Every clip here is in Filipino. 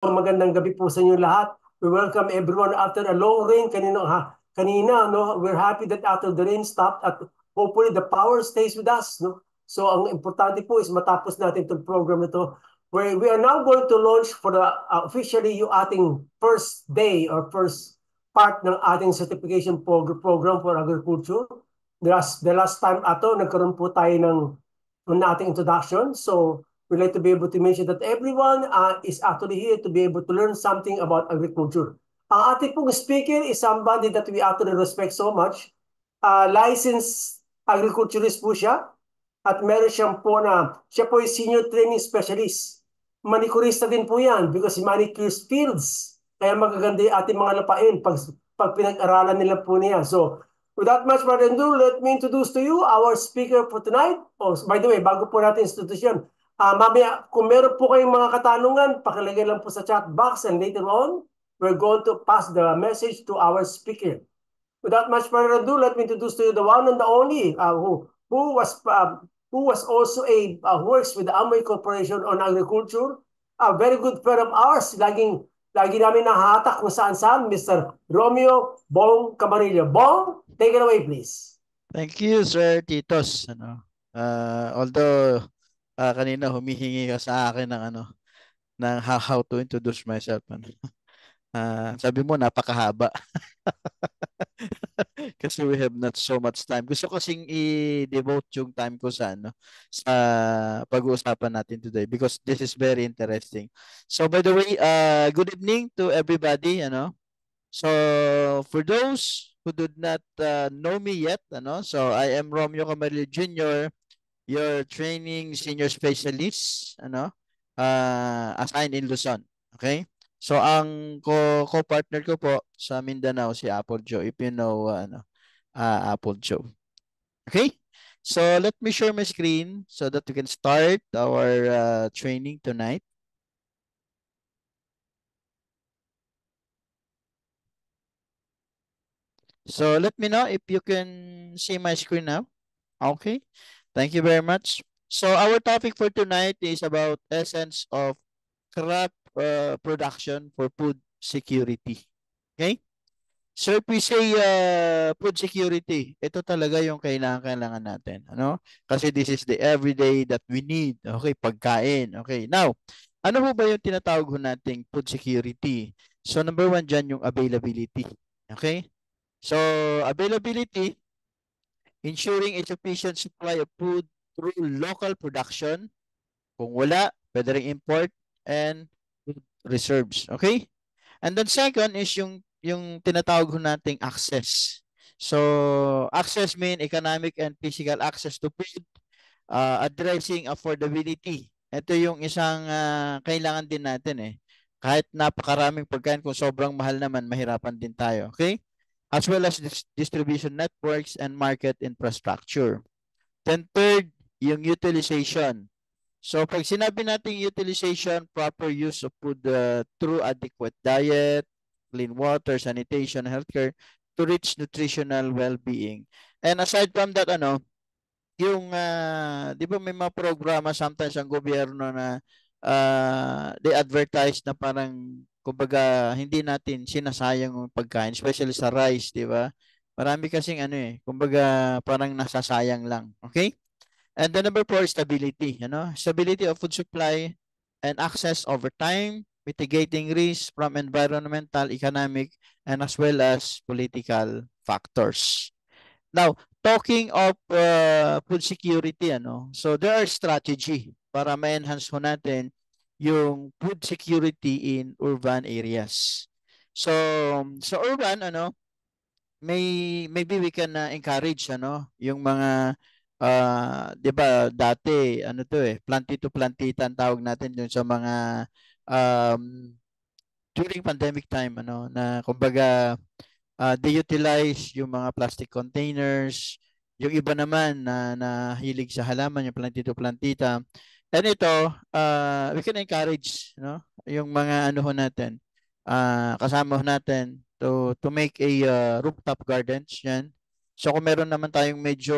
Magandang gabi po sa inyo lahat. We welcome everyone after a long rain kanina, no? We're happy that after the rain stopped at hopefully the power stays with us, no? So ang importante po is matapos natin itong program ito. Where we are now going to launch for the officially yung ating first day or first part ng ating certification program for agriculture. The last time nagkaroon po tayo ng ating introduction. So we'd like to be able to mention that everyone is actually here to be able to learn something about agriculture. Ang ating pong speaker is somebody that we actually respect so much. Licensed agriculturist po siya at meron siya po ay senior training specialist. Manikurista din po yan because he manicures fields. Kaya magaganda yung ating mga lupain pag pinag-aralan nila po niya. So, without much further ado, let me introduce to you our speaker for tonight. Oh, by the way, bago po natin institusyon, mamaya, kung meron po kayong mga katanungan, pakilagay lang po sa chat box and later on, we're going to pass the message to our speaker. Without much further ado, let me introduce to you the one and the only who was also works with the Amway Corporation on Agriculture, a very good friend of ours. Lagi namin nahahatak kung saan-saan, Mr. Romeo Bong Camarillo. Bong, take it away, please. Thank you, Sir Titos. Although kanina humihingi ka sa akin ng how to introduce myself. Sabi mo napakahaba. Kasi we have not so much time. Gusto ko kasing i-devote yung time ko sa pag-uusapan natin today because this is very interesting. So by the way, good evening to everybody, So for those who did not know me yet, so I am Romeo Camarillo Jr., your training senior specialist, assigned in Luzon. Okay? So ang co-partner ko po sa Mindanao si Apple Joe, if you know Apple Joe. Okay? So let me share my screen so that we can start our training tonight. So let me know if you can see my screen now. Okay. Thank you very much. So our topic for tonight is about essence of crop production for food security. Okay? So if we say food security, ito talaga yung kailangan natin. Kasi this is the everyday that we need. Okay, pagkain. Okay, now, ano po ba yung tinatawag ho nating food security? So number one dyan yung availability. Okay? So availability, ensuring a sufficient supply of food through local production. Kung wala, pwede rin import and food reserves. Okay? And then second is yung tinatawag ho nating access. So, access mean economic and physical access to food, addressing affordability. Ito yung isang kailangan din natin eh. Kahit napakaraming pagkain, kung sobrang mahal naman, mahirapan din tayo. Okay? As well as distribution networks and market infrastructure. Then third, yung utilization. So pag sinabi nating utilization, proper use of food through adequate diet, clean water, sanitation, healthcare to reach nutritional well-being. And aside from that, yung, di ba may mga programa sometimes ang gobyerno na they advertise na parang kumbaga hindi natin sinasayang yung pagkain, especially sa rice, di ba? Marami kasing kumbaga parang nasasayang lang. Okay? And then number four, stability. Stability of food supply and access over time, mitigating risk from environmental, economic, and as well as political factors. Now, talking of food security, so there are strategy para ma-enhance ho natin yung food security in urban areas. So, sa urban, maybe we can encourage, yung mga 'di ba dati planty to plantitan tawag natin yung sa mga um, during pandemic time na kumbaga they utilize yung mga plastic containers, yung iba naman na hilig sa halaman yung planty to plantita. And ito we can encourage yung mga ho natin kasama ho natin to make a rooftop gardens yan. So kung meron naman tayong medyo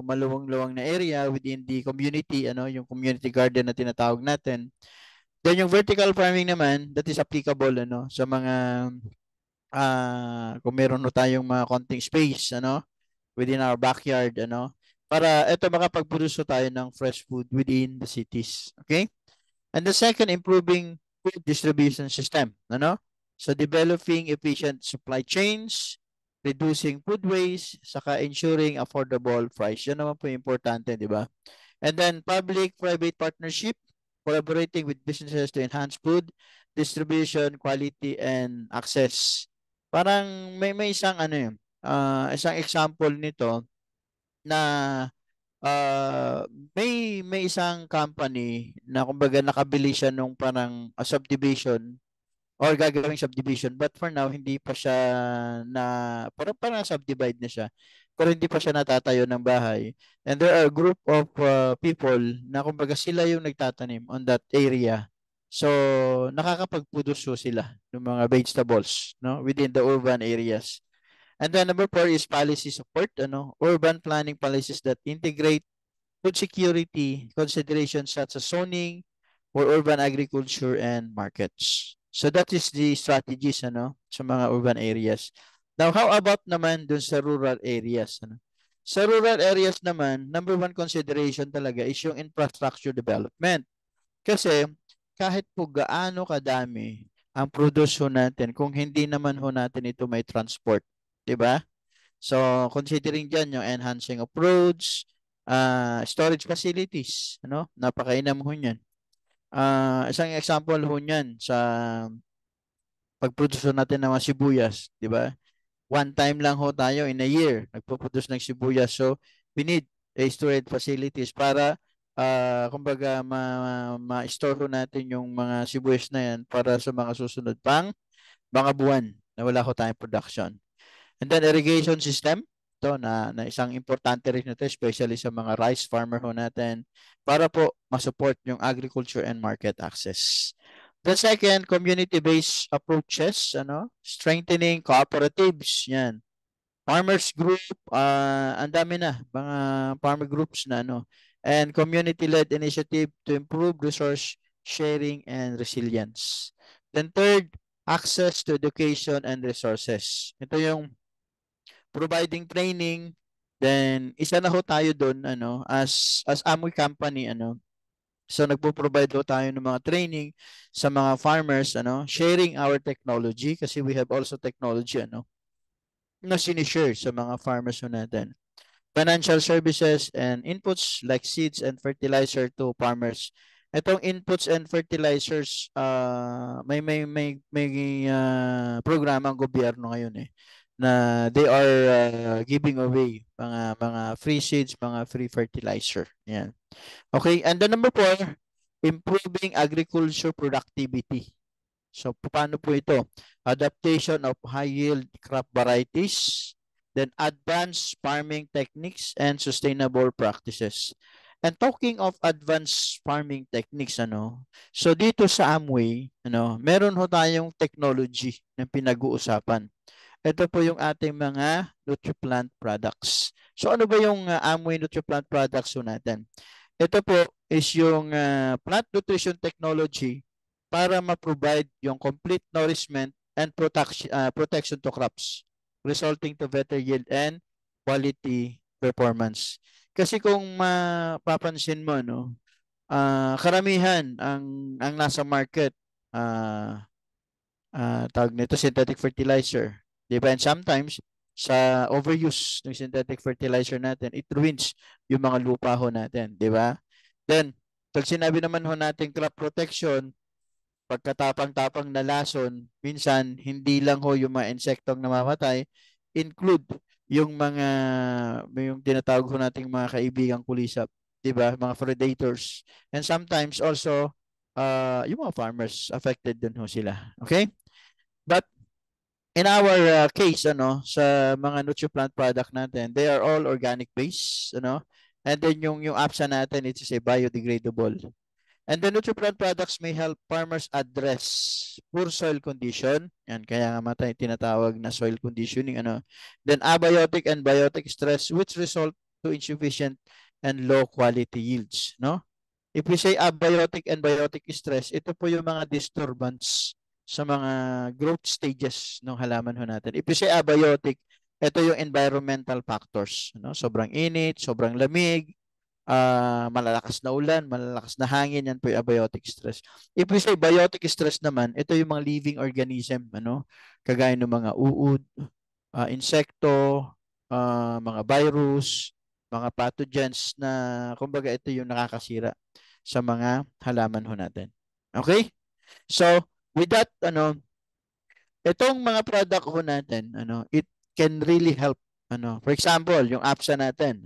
maluwang-luwang na area within the community, yung community garden na tinatawag natin, Then yung vertical farming naman, that is applicable ano sa mga kung meron no tayong mga konting space ano within our backyard ano para ito makapag-produce tayo ng fresh food within the cities. Okay? And the second, improving food distribution system. Ano? So developing efficient supply chains, reducing food waste, saka ensuring affordable price. Yan naman po yung importante, di ba? And then public-private partnership, collaborating with businesses to enhance food distribution, quality, and access. Parang may isang ano yun, isang example nito na uh, may isang company na kumbaga nakabili siya nung parang subdivision or gagawing subdivision but for now hindi pa siya na parang subdivide na siya pero hindi pa siya natatayo ng bahay and there are a group of people na kumbaga sila yung nagtatanim on that area so nakakapag-produce sila ng mga vegetables no within the urban areas and then number 4 is policy support ano urban planning policies that integrate food security considerations such as zoning for urban agriculture and markets. So that is the strategies ano sa mga urban areas. Now how about naman dun sa rural areas ano? Sa rural areas naman, number one consideration talaga is yung infrastructure development. Kasi kahit po gaano kadami ang produce natin kung hindi naman ho natin ito may transport, 'di ba? So, considering dyan yung enhancing of roads, storage facilities, ano? Napakainam ho niyan. Isang example ho niyan sa pag-produce natin ng mga sibuyas, di ba? One time lang ho tayo in a year nagpo-produce ng sibuyas. So, we need a storage facilities para kumbaga ma-store ho natin yung mga sibuyas na yan para sa mga susunod pang mga buwan na wala ho tayong production. And then irrigation system, ito na isang importante rin ito, especially sa mga rice farmer ho natin, para po masupport yung agriculture and market access. The second, community-based approaches, ano, strengthening cooperatives, yan. Farmers group, ang dami na, mga farmer groups na, ano, and community-led initiative to improve resource sharing and resilience. Then third, access to education and resources. Ito yung providing training, then isa na ho tayo doon ano as Amoy company ano. So nagpo-provide ho tayo ng mga training sa mga farmers ano, sharing our technology kasi we have also technology ano na sinishare sa mga farmers ho natin. Financial services and inputs like seeds and fertilizer to farmers. Itong inputs and fertilizers may programa ang gobyerno ngayon eh na they are giving away mga free seeds, mga free fertilizer. Yan. Okay, and the number 4, improving agriculture productivity. So paano po ito? Adaptation of high yield crop varieties, then advanced farming techniques and sustainable practices. And talking of advanced farming techniques, ano, so dito sa Amway, ano, meron ho tayong technology na pinag-uusapan. Ito po yung ating mga NutriPlant products. So ano ba yung Amway NutriPlant products ho natin? Ito po is yung plant nutrition technology para ma-provide yung complete nourishment and protection to crops, resulting to better yield and quality performance. Kasi kung mapapansin mo, no, karamihan ang nasa market, tawag nito synthetic fertilizer. Diba? And sometimes, sa overuse ng synthetic fertilizer natin, it ruins yung mga lupa ho natin. Diba? Then, pag sinabi naman ho natin crop protection, pagkatapang-tapang na lason, minsan hindi lang ho yung mga insektong namamatay, include yung yung tinatawag ho nating mga kaibigang kulisap, 'di ba? Mga predators. And sometimes also yung mga farmers affected din ho sila. Okay? But in our case ano sa mga NutriPlant product natin, they are all organic based, ano? And then yung APSA natin, it is a biodegradable. And the NutriPlant products may help farmers address poor soil condition. Yan, kaya nga tinatawag na soil conditioning. Ano. Then abiotic and biotic stress which result to insufficient and low quality yields. No? If we say abiotic and biotic stress, ito po yung mga disturbance sa mga growth stages ng halaman ho natin. If we say abiotic, ito yung environmental factors. No? Sobrang init, sobrang lamig, malalakas na ulan, malalakas na hangin, yan po yung abiotic stress. If we say biotic stress naman, ito yung mga living organism, ano? Kagaya ng mga uod, insekto, mga virus, mga pathogens na kumbaga ito yung nakakasira sa mga halaman ho natin. Okay? So, with that, itong mga product ho natin, it can really help. For example, yung APSA natin,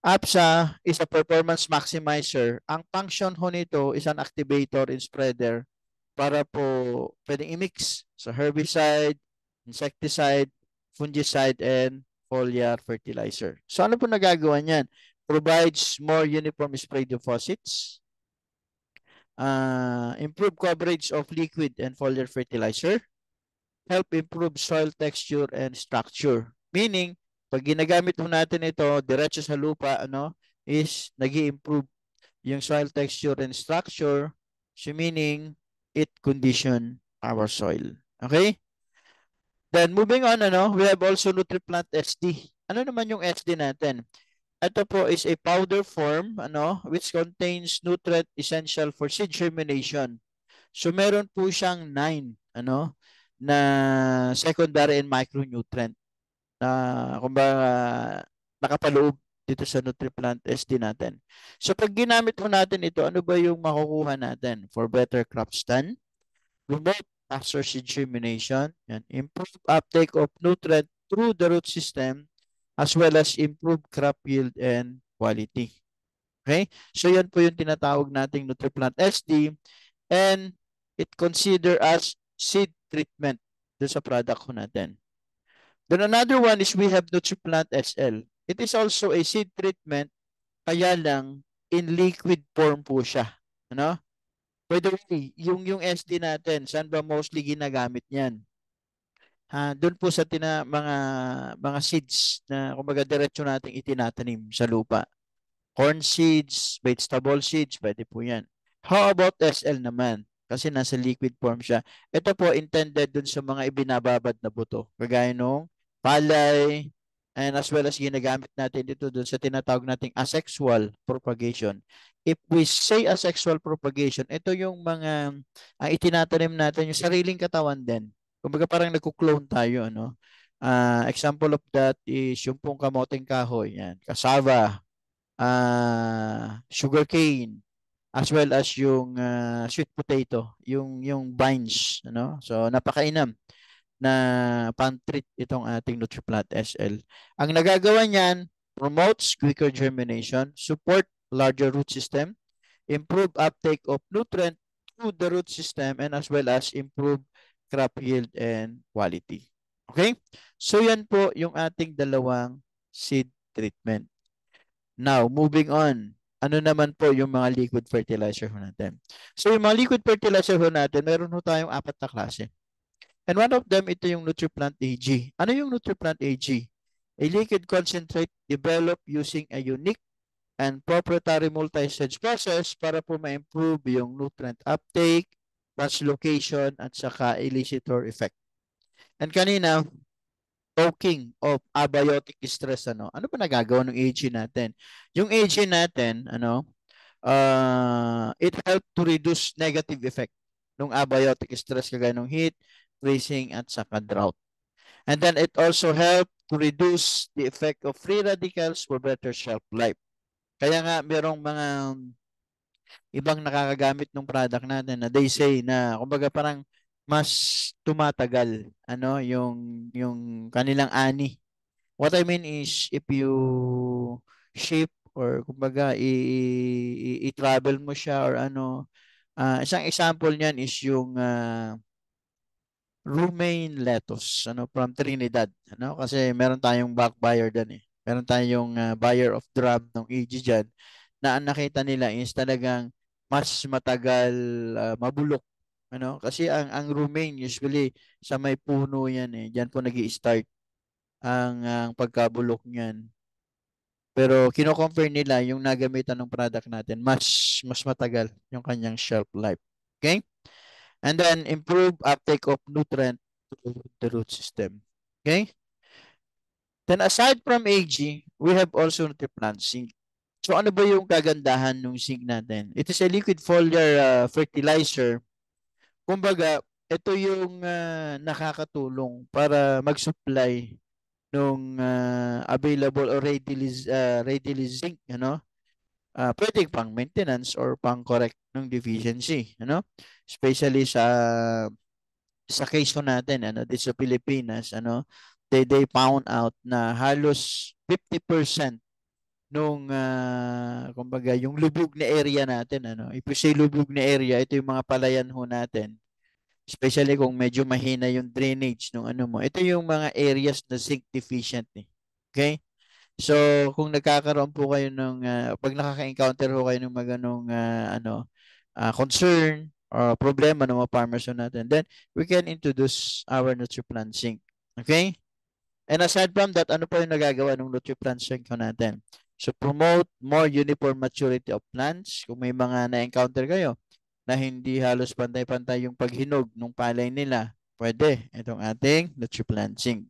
APSA is a performance maximizer. Ang function ho nito is an activator and spreader para po pwedeng i-mix sa herbicide, insecticide, fungicide, and foliar fertilizer. So ano po nagagawa niyan? Provides more uniform spray deposits, improve coverage of liquid and foliar fertilizer, help improve soil texture and structure. Meaning, pag ginagamit mo natin ito diretso sa lupa, is nag-i-improve yung soil texture and structure. So meaning, it condition our soil. Okay? Then moving on, we have also NutriPlant SD. Ano naman yung SD natin? Ito po is a powder form, which contains nutrient essential for seed germination. So meron po siyang 9, na secondary and micronutrient na kumbaga nakapaloob dito sa NutriPlant SD natin. So pag ginamit mo natin ito, ano ba yung makukuha natin? For better crop stand, promote faster seed germination, and improve uptake of nutrient through the root system, as well as improve crop yield and quality. Okay? So yan po yung tinatawag nating NutriPlant SD, and it consider as seed treatment doon sa product ko natin. Then another one is we have NutriPlant SL. It is also a seed treatment, kaya lang in liquid form po siya. By the way, yung SD natin, saan ba mostly ginagamit niyan? Doon po sa mga seeds na kumbaga diretso nating itinatanim sa lupa. Corn seeds, vegetable seeds, pwede po yan. How about SL naman? Kasi nasa liquid form siya. Ito po intended dun sa mga ibinababad na buto. Kagaya nung palay, and as well as ginagamit natin dito dun sa tinatawag nating asexual propagation. If we say asexual propagation, ito yung mga itinatanim natin yung sariling katawan din. Kumbaga parang nagko-clone tayo, example of that is yung pong kamoteng kahoy, yan, cassava, sugarcane, as well as yung sweet potato, yung vines, So napakainam na pang-treat itong ating NutriPlant SL. Ang nagagawa niyan, promotes quicker germination, support larger root system, improve uptake of nutrient through the root system, and as well as improve crop yield and quality. Okay? So yan po yung ating dalawang seed treatment. Now, moving on. Ano naman po yung mga liquid fertilizer ho natin? So yung mga liquid fertilizer ho natin, meron ho tayong 4 na klase. And one of them, ito yung NutriPlant AG. Ano yung NutriPlant AG? A liquid concentrate developed using a unique and proprietary multi-stage process para po ma-improve yung nutrient uptake, translocation, at saka elicitor effect. And kanina, talking of abiotic stress, ano ba nagagawa ng AG natin? Yung AG natin, it helped to reduce negative effect ng abiotic stress kagaya ng heat, freezing, at saka drought. And then it also helped to reduce the effect of free radicals for better shelf life. Kaya nga merong mga ibang nakakagamit ng product natin na they say na kumbaga parang mas tumatagal yung kanilang ani. What I mean is if you ship or kumbaga i-travel mo siya or isang example niyan is yung romaine lettuce from Trinidad, kasi meron tayong back buyer diyan eh. Meron tayong buyer of drum ng AG diyan na ang nakita nila is talagang mas matagal mabulok, kasi ang romaine usually sa may puno yan eh. Diyan po nag-i-start ang pagkabulok niyan. Pero kino-compare nila yung nagamitan ng product natin, mas matagal yung kanyang shelf life. Okay? And then improve uptake of nutrient to the root system. Okay? Then aside from AG, we have also NutriPlant Zinc. So ano ba yung kagandahan ng zinc natin? It is a liquid foliar fertilizer. Kumbaga, ito yung nakakatulong para mag-supply ng available or readily zinc, pwedeng pang maintenance or pang correct ng deficiency, especially sa case ko natin, dito sa Pilipinas, they found out na halos 50% nung kumbaga yung lubog na area natin, if you say lubog na area, ito yung mga palayan ho natin, especially kung medyo mahina yung drainage ng ano mo, ito yung mga areas na zinc deficient eh. Okay? So, kung nagkakaroon po kayo ng pag nakaka-encounter ho kayo ng mga ganong concern or problema ng mga farmers natin, then we can introduce our NutriPlant Zinc. Okay? And aside from that, ano pa yung nagagawa ng NutriPlant Zinc natin? So, promote more uniform maturity of plants. Kung may mga na-encounter kayo na hindi halos pantay-pantay yung paghinog ng palay nila, pwede itong ating NutriPlant Zinc.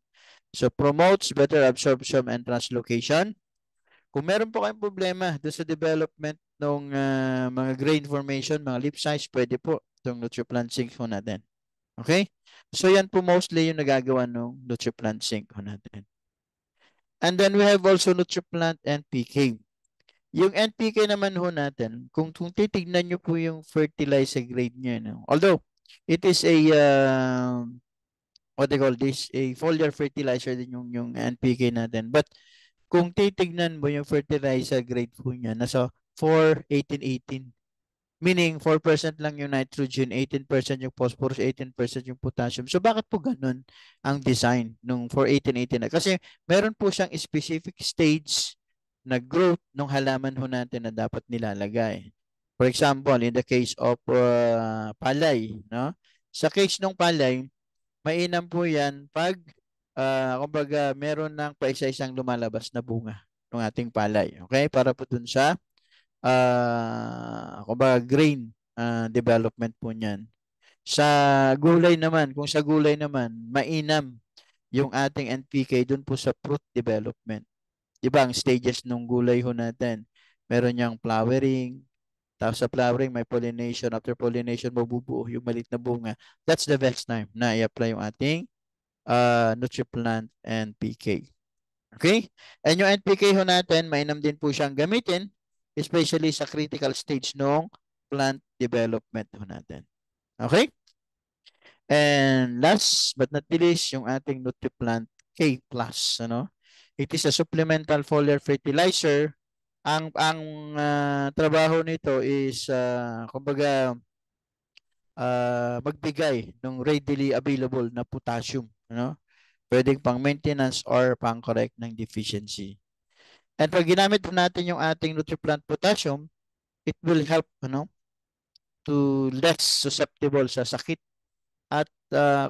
So, promotes better absorption and translocation. Kung meron po kayong problema doon sa development ng mga grain formation, mga leaf size, pwede po itong NutriPlant Zinc ho natin. Okay? So, yan po mostly yung nagagawa ng NutriPlant Zinc ho natin. And then we have also NutriPlant NPK. Yung NPK naman ho natin, kung titignan nyo po yung fertilizer grade niya, although it is a what they call this, a foliar fertilizer din yung NPK natin. But kung titignan mo yung fertilizer grade po niya, nasa 4-18-18. Meaning 4% lang yung nitrogen, 18% yung phosphorus, 18% yung potassium. So bakit po ganun ang design nung 4-18-18? Kasi meron po siyang specific stage na growth ng halaman ho natin na dapat nilalagay. For example, in the case of palay, sa case ng palay, mainam po yan pag kumbaga meron ng paisa-isang lumalabas na bunga ng ating palay. Okay? Para po dun sa kumbaga grain development po niyan. Sa gulay naman, kung sa gulay naman, mainam yung ating NPK dun po sa fruit development. Diba ang stages ng gulay ho natin? Meron niyang flowering, tapos sa flowering may pollination. After pollination, mabubuo yung maliit na bunga. That's the best time na i-apply yung ating NutriPlant NPK. Okay? And yung NPK ho natin, mainam din po siyang gamitin, especially sa critical stage ng plant development ho natin. Okay? And last but not least, yung ating NutriPlant K+. It is a supplemental foliar fertilizer. Ang trabaho nito is kumbaga magbigay ng readily available na potassium, pwedeng pang maintenance or pang correct ng deficiency. And pag ginamit natin yung ating NutriPlant potassium, it will help to less susceptible sa sakit at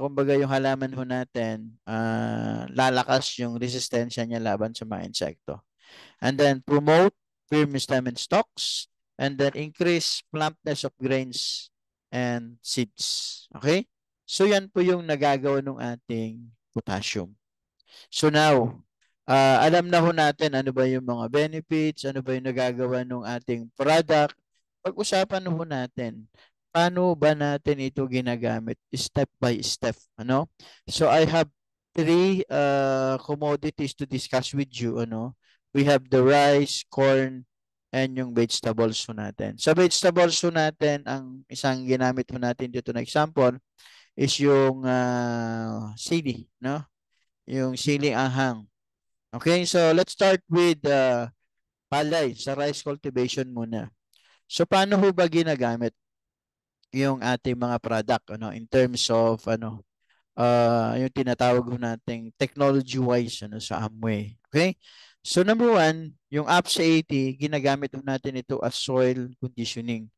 kumbaga yung halaman ho natin lalakas yung resistensya niya laban sa mga insekto. And then promote firm stem and stalks, and then increase plumpness of grains and seeds. Okay? So yan po yung nagagawa ng ating potassium. So now, alam na ho natin ano ba yung mga benefits, ano ba yung nagagawa ng ating product. Pag-usapan ho natin, paano ba natin ito ginagamit step by step, So I have 3 commodities to discuss with you, We have the rice, corn, and yung vegetables ho natin. Sa vegetables ho natin, ang isang ginamit ho natin dito na example is yung sili, Yung siling anghang. Okay, so let's start with palay sa rice cultivation muna. So paano ho ba ginagamit yung ating mga product in terms of yung tinatawag ho nating technology wise sa Amway. Okay? So number 1, yung APSA 80, ginagamit ho natin ito as soil conditioning.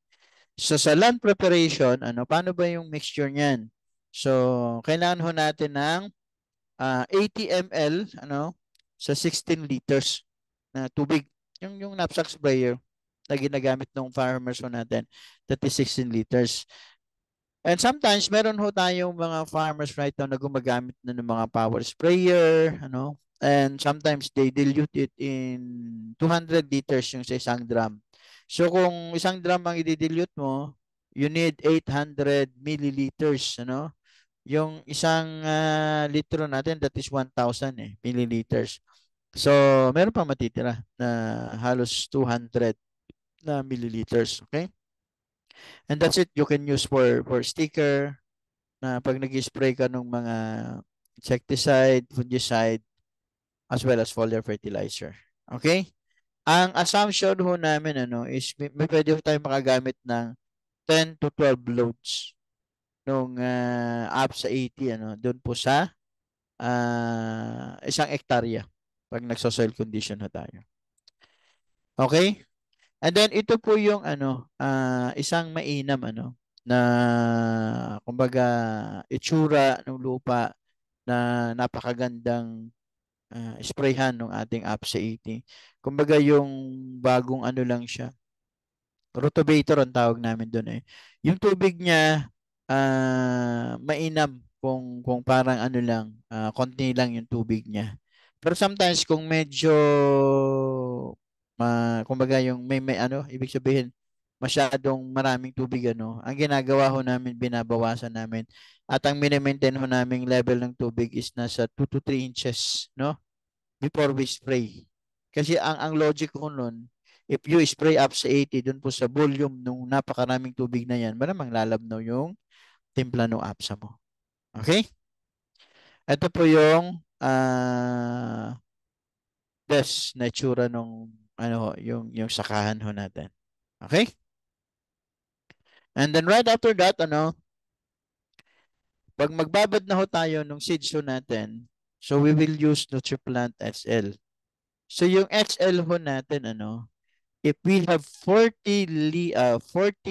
So sa land preparation, paano ba yung mixture niyan? So kailangan ho natin ng 80 ml sa 16 liters. na tubig. Yung knapsack sprayer na ginagamit ng farmers ho natin, that is 16 liters. And sometimes meron ho tayong mga farmers right now na gumagamit na ng mga power sprayer, ano? And sometimes they dilute it in 200 liters yung sa isang drum. So kung isang drum ang i-dilute mo, you need 800 milliliters, ano? Yung isang litro natin, that is 1,000 milliliters. So meron pa matitira na halos 200 na milliliters, okay? And that's it. You can use for sticker na pag nag-spray ka ng mga insecticide, fungicide, as well as foliar fertilizer. Okay? Ang assumption ho namin is may pwede ho tayo makagamit ng 10 to 12 loads nung up sa 80 doon po sa isang hektarya pag nagso-soil condition ho tayo. Okay? And then ito po yung isang mainam na kumbaga itsura ng lupa na napakagandang sprayhan ng ating APSA 80. Kumbaga yung bagong lang siya. Rotovator ang tawag namin doon eh. Yung tubig niya mainam kung parang lang, konti lang yung tubig niya. Pero sometimes kung medyo kumbaga yung may ibig sabihin masyadong maraming tubig ang ginagawa ho namin, binabawasan namin. At ang mini-maintain ho naming level ng tubig is nasa 2 to 3 inches, no? Before we spray. Kasi ang logic ko nun, if you spray up sa 80 dun po sa volume nung napakaraming tubig na yan, malamang lalabnaw yung timpla ng apsa mo. Okay? Ito po yung na itsura nung yung sakahan ho natin. Okay? And then right after that, pag magbabad na ho tayo nung seeds ho natin, so we will use NutriPlant SL. So yung SL ho natin, if we have 40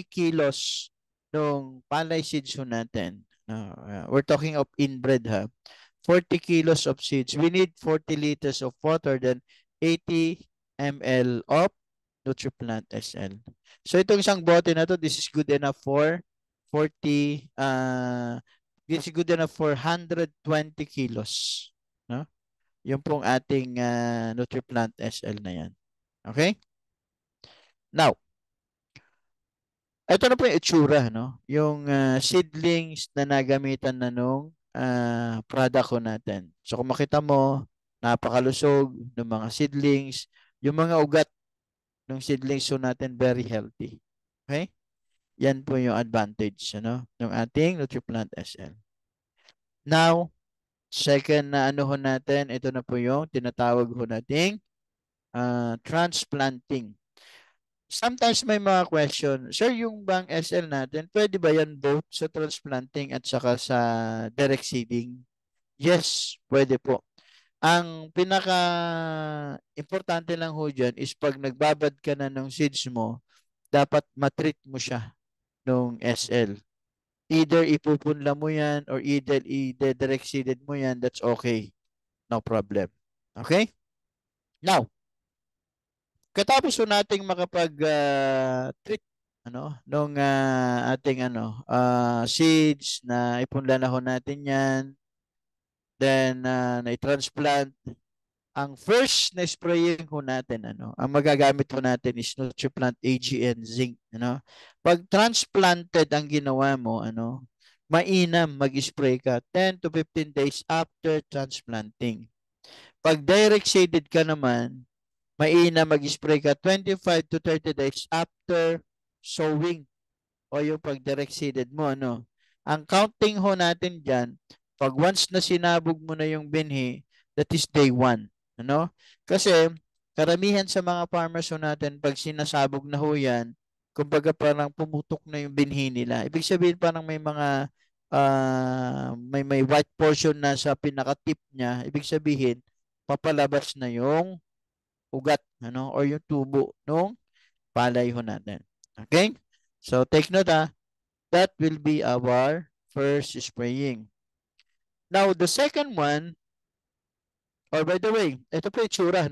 kilos nung palay seeds ho natin, we're talking of inbred 40 kilos of seeds, we need 40 liters of water, then 80 ml of NutriPlant SL. So itong isang bote na to, this is good enough for 40, this is good enough for 120 kilos. No? Yung pong ating NutriPlant SL na yan. Okay? Now, ito na po yung itsura, no? Yung seedlings na nagamitan na nung product ko natin. So kung makita mo, napakalusog ng mga seedlings, yung mga ugat ng seedlings so natin very healthy. Okay? Yan po yung advantage ng ating NutriPlant SL. Now, second na ho natin, ito na po yung tinatawag ho nating transplanting. Sometimes may mga question, sir, yung bang SL natin, pwede ba yan both sa transplanting at saka sa direct seeding? Yes, pwede po. Ang pinaka-importante lang ho dyan is pag nagbabad ka na ng seeds mo, dapat matreat mo siya nung SL. Either ipupunla mo yan or either i-direct seeded mo yan, that's okay. No problem. Okay? Now, katapos po nating makapag-treat nung ating seeds na ipunla na ho natin yan, then na-transplant. Ang first na spraying ho natin, ang magagamit ho natin is NutriPlant AGN Zinc. Pag transplanted ang ginawa mo, mainam mag-spray ka 10 to 15 days after transplanting. Pag direct seeded ka naman, mainam mag-spray ka 25 to 30 days after sowing o yung pag direct seeded mo. Ang counting ho natin dyan, pag once na sinabog mo na yung binhi, that is day 1. Kasi karamihan sa mga farmers ho natin, pag sinasabog na ho yan, kumbaga parang pumutok na yung binhi nila. Ibig sabihin parang may mga may white portion na sa pinaka-tip niya. Ibig sabihin, papalabas na yung ugat or yung tubo ng palay ho natin. Okay? So take note that will be our first spraying. Now, the second one, or by the way, ito po yung tsura,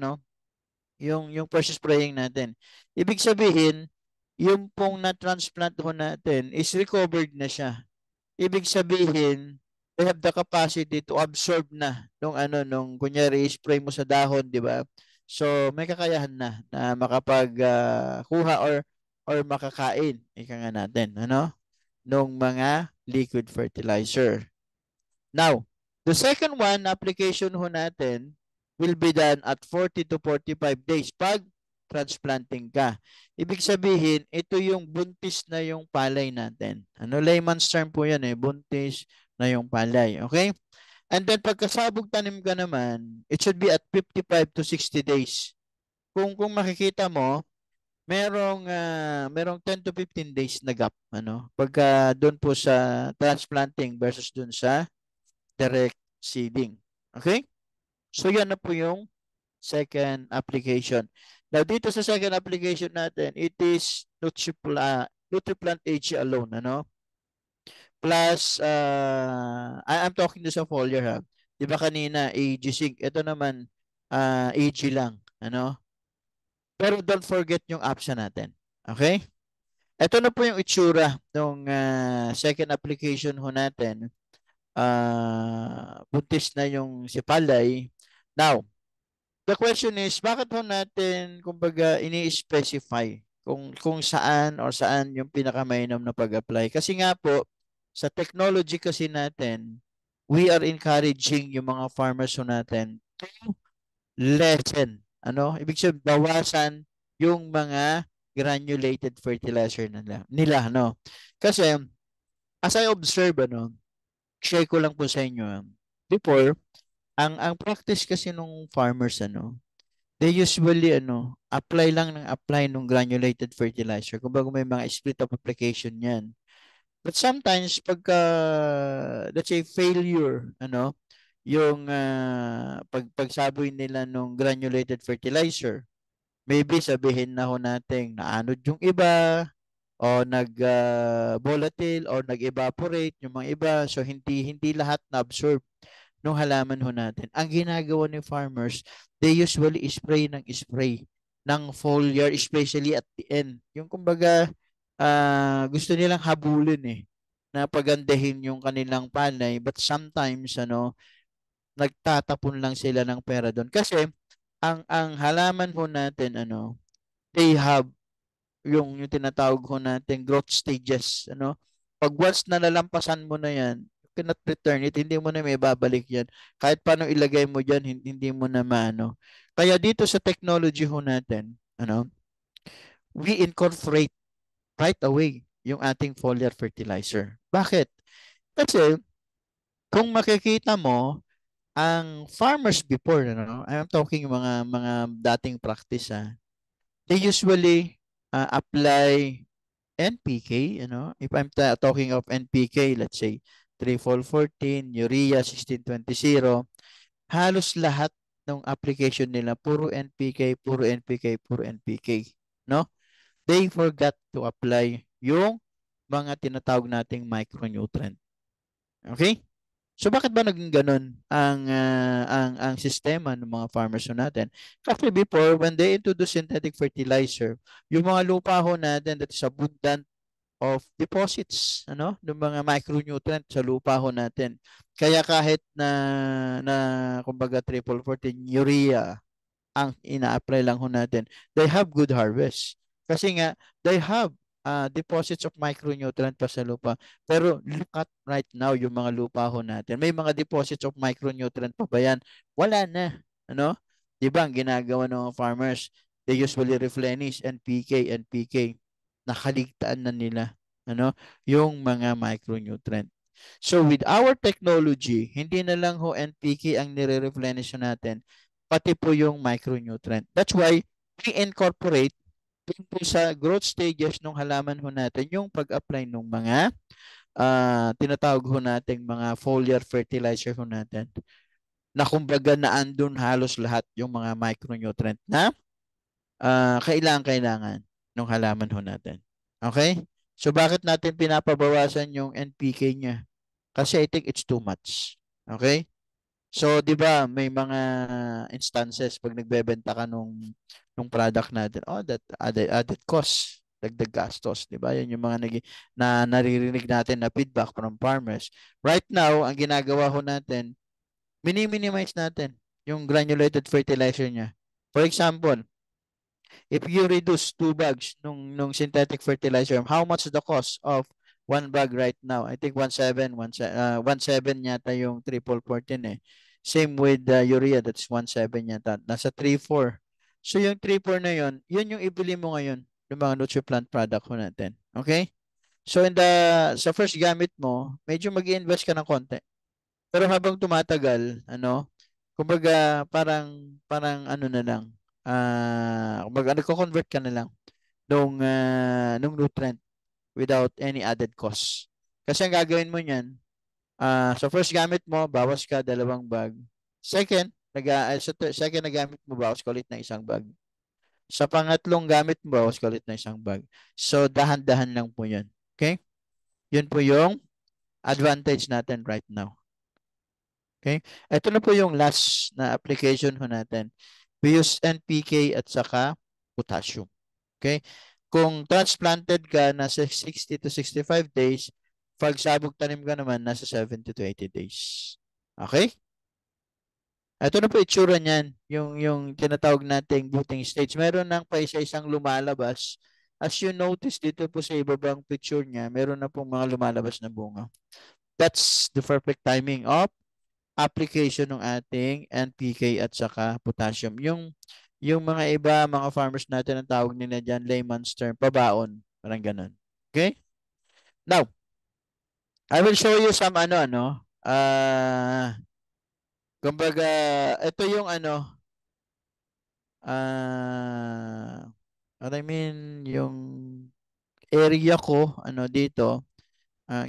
yung first spraying natin. Ibig sabihin, yung pong na-transplant ho natin is recovered na siya. Ibig sabihin, they have the capacity to absorb na nung kunyari spray mo sa dahon, di ba? So may kakayahan na makapag kuha or makakain ika nga natin, nung mga liquid fertilizer. Now, the second one, application ho natin will be done at 40 to 45 days pag transplanting ka. Ibig sabihin, ito yung buntis na yung palay natin. Layman's term po yan buntis na yung palay. Okay? And then pagkasabog tanim ka naman, it should be at 55 to 60 days. Kung makikita mo, merong 10 to 15 days na gap pagka doon po sa transplanting versus doon sa direct seeding. Okay? So yan na po yung second application. Now dito sa second application natin, it is Nutriplant AG alone, Plus I'm talking to sa foliar ha. 'Di ba kanina AG Sync, ito naman AG lang, Pero don't forget yung option natin. Okay? Ito na po yung itsura ng second application ho natin. Buntis na yung si palay. Now, the question is, bakit ho natin, kumbaga, ini-specify kung saan or saan yung pinakamainam na pag-apply? Kasi nga po, sa technology kasi natin, we are encouraging yung mga farmers ho natin to lessen, ibig sabihin, bawasan yung mga granulated fertilizer nila, Kasi, as I observe, share ko lang po sa inyo, before, ang practice kasi nung farmers, they usually, apply lang ng apply nung granulated fertilizer. Kumbaga may mga split of application yan. But sometimes, pagka, let's say, failure, yung pagsaboy nila nung granulated fertilizer, maybe sabihin na ho natin naanod yung iba, o nag-volatile or nag-evaporate yung mga iba. So, hindi lahat na-absorb nung halaman ho natin. Ang ginagawa ni farmers, they usually spray ng foliar, especially at the end. Yung kumbaga, gusto nilang habulin na pagandahin yung kanilang palay, but sometimes, nagtatapon lang sila ng pera doon. Kasi, ang halaman ho natin, they have yung tinatawag ko natin growth stages, Pag once na nalampasan mo na yan, you cannot return it, hindi mo na may babalik yan. Kahit paano ilagay mo dyan, hindi mo na maano. Kaya dito sa technology ho natin, we incorporate right away yung ating foliar fertilizer. Bakit? Kasi, kung makikita mo, ang farmers before, I'm talking mga dating practice, they usually apply NPK, if I'm talking of NPK, let's say 3-4-14, urea 16-20, halos lahat ng application nila puro NPK, puro NPK, puro NPK, They forgot to apply yung mga tinatawag nating micronutrient. Okay? So bakit ba naging ganun ang sistema ng mga farmers natin? Kasi before, when they introduce synthetic fertilizer, yung mga lupa ho natin that is abundant of deposits, ng mga micronutrient sa lupa ho natin. Kaya kahit na kumbaga 3-4-14 urea ang ina-apply lang ho natin, they have good harvest. Kasi nga, they have deposits of micronutrient pa sa lupa. Pero look at right now yung mga lupa ho natin. May mga deposits of micronutrient pa ba yan? Wala na. Di ba ang ginagawa ng mga farmers? They usually replenish NPK. Nakaligtaan na nila yung mga micronutrient. So with our technology, hindi na lang ho NPK ang nire-replenish natin, pati po yung micronutrient. That's why we incorporate po sa growth stages ng halaman ho natin yung pag-apply ng mga tinatawag ho nating mga foliar fertilizer ho natin na kumbaga naandun halos lahat yung mga micronutrient na kailangan ng halaman ho natin. Okay? So bakit natin pinapabawasan yung NPK niya? Kasi I think it's too much. Okay? So, 'di ba, may mga instances pag nagbebenta ka nung product natin, oh, that added cost, dagdag gastos, 'di ba? 'Yan yung mga na naririnig natin na feedback from farmers. Right now, ang ginagawa ho natin, mini-minimize natin yung granulated fertilizer niya. For example, if you reduce 2 bags nung synthetic fertilizer, how much is the cost of 1 bag right now? I think 1.7 yata yung 3.14 eh. Same with urea, that's 1.7 yata. Nasa 3.4. So yung 3.4 na yun yung ibili mo ngayon ng mga NutriPlant product ko natin. Okay? So sa first gamit mo, medyo mag-invest ka ng konti. Pero habang tumatagal, kumbaga parang ano na lang, kumbaga nagko-convert ka na lang nung nutrient without any added cost. Kasi ang gagawin mo niyan, sa first gamit mo, bawas ka 2 bag. Second na gamit mo, bawas ka ulit ng 1 bag. Sa pangatlong gamit mo, bawas ka ulit ng 1 bag. So, dahan-dahan lang po yan. Okay? Yun po yung advantage natin right now. Okay? Ito na po yung last na application ho natin. We use NPK at saka potassium. Okay? Kung transplanted ka, nasa 60 to 65 days. Pagsabog tanim ka naman, nasa 70 to 80 days. Okay? Ito na po itsura niyan. Yung tinatawag nating budding stage. Meron nang pa isa-isang lumalabas. As you notice dito po sa ibabang picture niya, meron na pong mga lumalabas na bunga. That's the perfect timing of application ng ating NPK at saka potassium. Yung mga iba, mga farmers natin, ang tawag nila dyan, layman's term, pabaon. Parang ganun. Okay? Now, I will show you some kumbaga, ito yung what I mean, yung area ko, dito,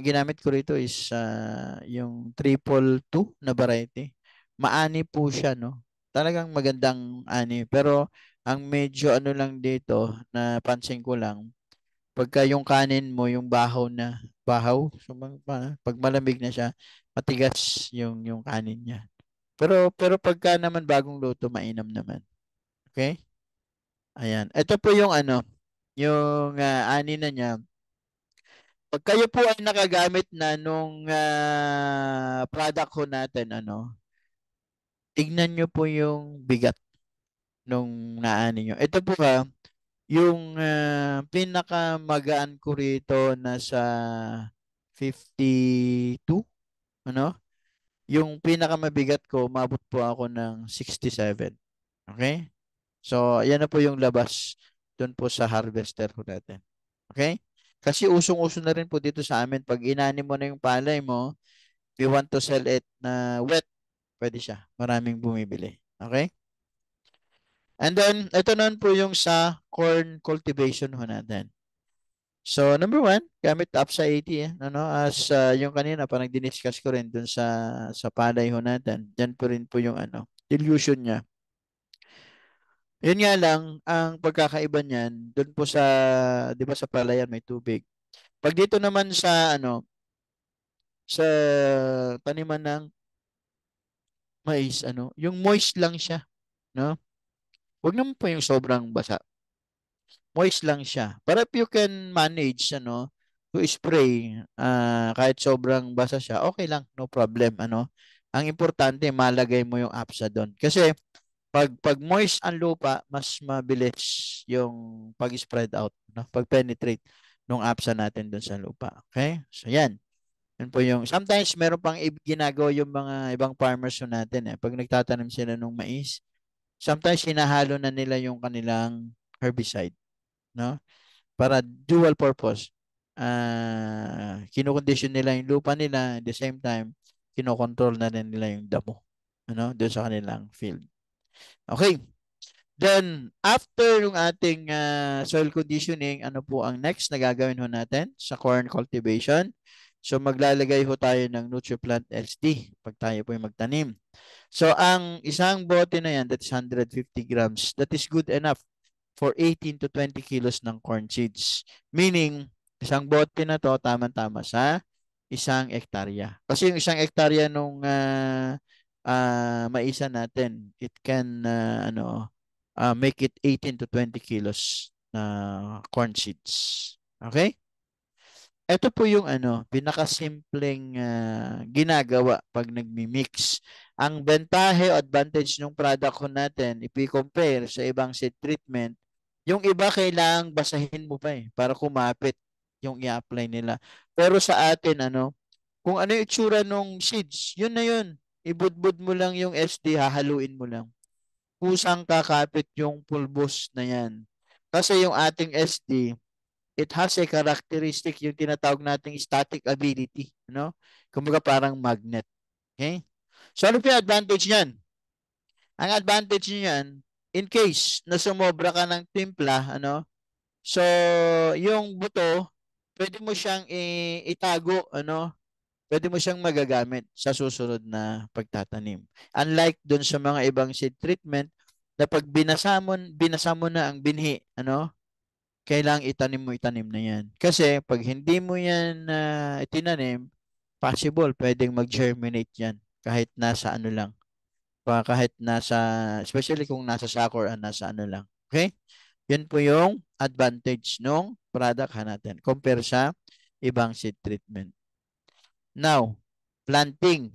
ginamit ko rito is yung 222 na variety. Maani po siya, no? Talagang magandang ani. Pero ang medyo lang dito, na pansin ko lang, pagka yung kanin mo, yung bahaw, so, pag malamig na siya, matigas yung kanin niya. Pero pagka naman bagong luto, mainam naman. Okay? Ayan. Ito po yung yung ani na niya. Pag kayo po ay nakagamit na nung product ko natin, tignan nyo po yung bigat nung naani nyo. Ito po yung pinakamagaan ko rito nasa 52, yung pinakamabigat ko, umabot po ako ng 67. Okay? So, yan na po yung labas doon po sa harvester ko natin. Okay? Kasi usong-uso na rin po dito sa amin. Pag inani mo na yung palay mo, if you want to sell it na wet, pwede siya. Maraming bumibili. Okay? And then, ito naman po yung sa corn cultivation ho natin. So, number 1, gamit APSA 80. As yung kanina, parang diniscuss ko rin dun sa palay ho natin. Diyan po rin po yung dilution niya. Yun nga lang, ang pagkakaiba niyan, dun po di ba sa palayan may tubig. Pag dito naman sa taniman ng mais, yung moist lang siya, no? Huwag naman po yung sobrang basa. Moist lang siya. Pero if you can manage, to spray, kahit sobrang basa siya, okay lang, no problem, Ang importante, malagay mo yung APSA doon. Kasi, pag moist ang lupa, mas mabilis yung pag-spread out, no? Pag-penetrate ng APSA natin doon sa lupa. Okay? So, yan. Yan po yung, sometimes meron pang ginagawa yung mga ibang farmers natin pag nagtatanim sila ng mais, sometimes hinahalo na nila yung kanilang herbicide, no? Para dual purpose. Kino-condition nila yung lupa nila, at the same time, kinokontrol na rin nila yung damo, doon sa kanilang field. Okay. Then, after yung ating soil conditioning, ano po ang next na gagawin ho natin sa corn cultivation? So, maglalagay ho tayo ng NutriPlant SD pag tayo po yung magtanim. So, ang isang bote na yan, that's 150 grams. That is good enough for 18 to 20 kilos ng corn seeds. Meaning, isang bote na to, tama-tama sa 1 hektarya. Kasi yung 1 hektarya nung maisa natin. It can make it 18 to 20 kilos na corn seeds. Okay? Ito po yung pinakasimpleng ginagawa pag nagmi-mix. Ang bentahe o advantage ng product ko natin, if we compare sa ibang seed treatment, yung iba kailangang basahin mo pa para kumapit yung i-apply nila. Pero sa atin, kung ano yung itsura ng seeds, yun na yun. Ibudbud mo lang yung SD, hahaluin mo lang. Kusang kakapit yung pulbos na yan. Kasi yung ating SD, it has a characteristic yung tinatawag nating static ability, Kumbaga parang magnet. Okay? So ano yung advantage niyan? Ang advantage niyan, in case na sumobra ka ng timpla, so yung buto, pwede mo siyang itago, pwede mo siyang magagamit sa susunod na pagtatanim. Unlike dun sa mga ibang seed treatment na pag binasa mo na ang binhi, kailangang itanim na yan. Kasi pag hindi mo yan itinanim, possible, pwedeng mag-germinate yan kahit nasa lang. Kahit nasa, especially kung nasa sako or nasa lang. Okay? Yan po yung advantage ng product natin compare sa ibang seed treatment. Now, planting,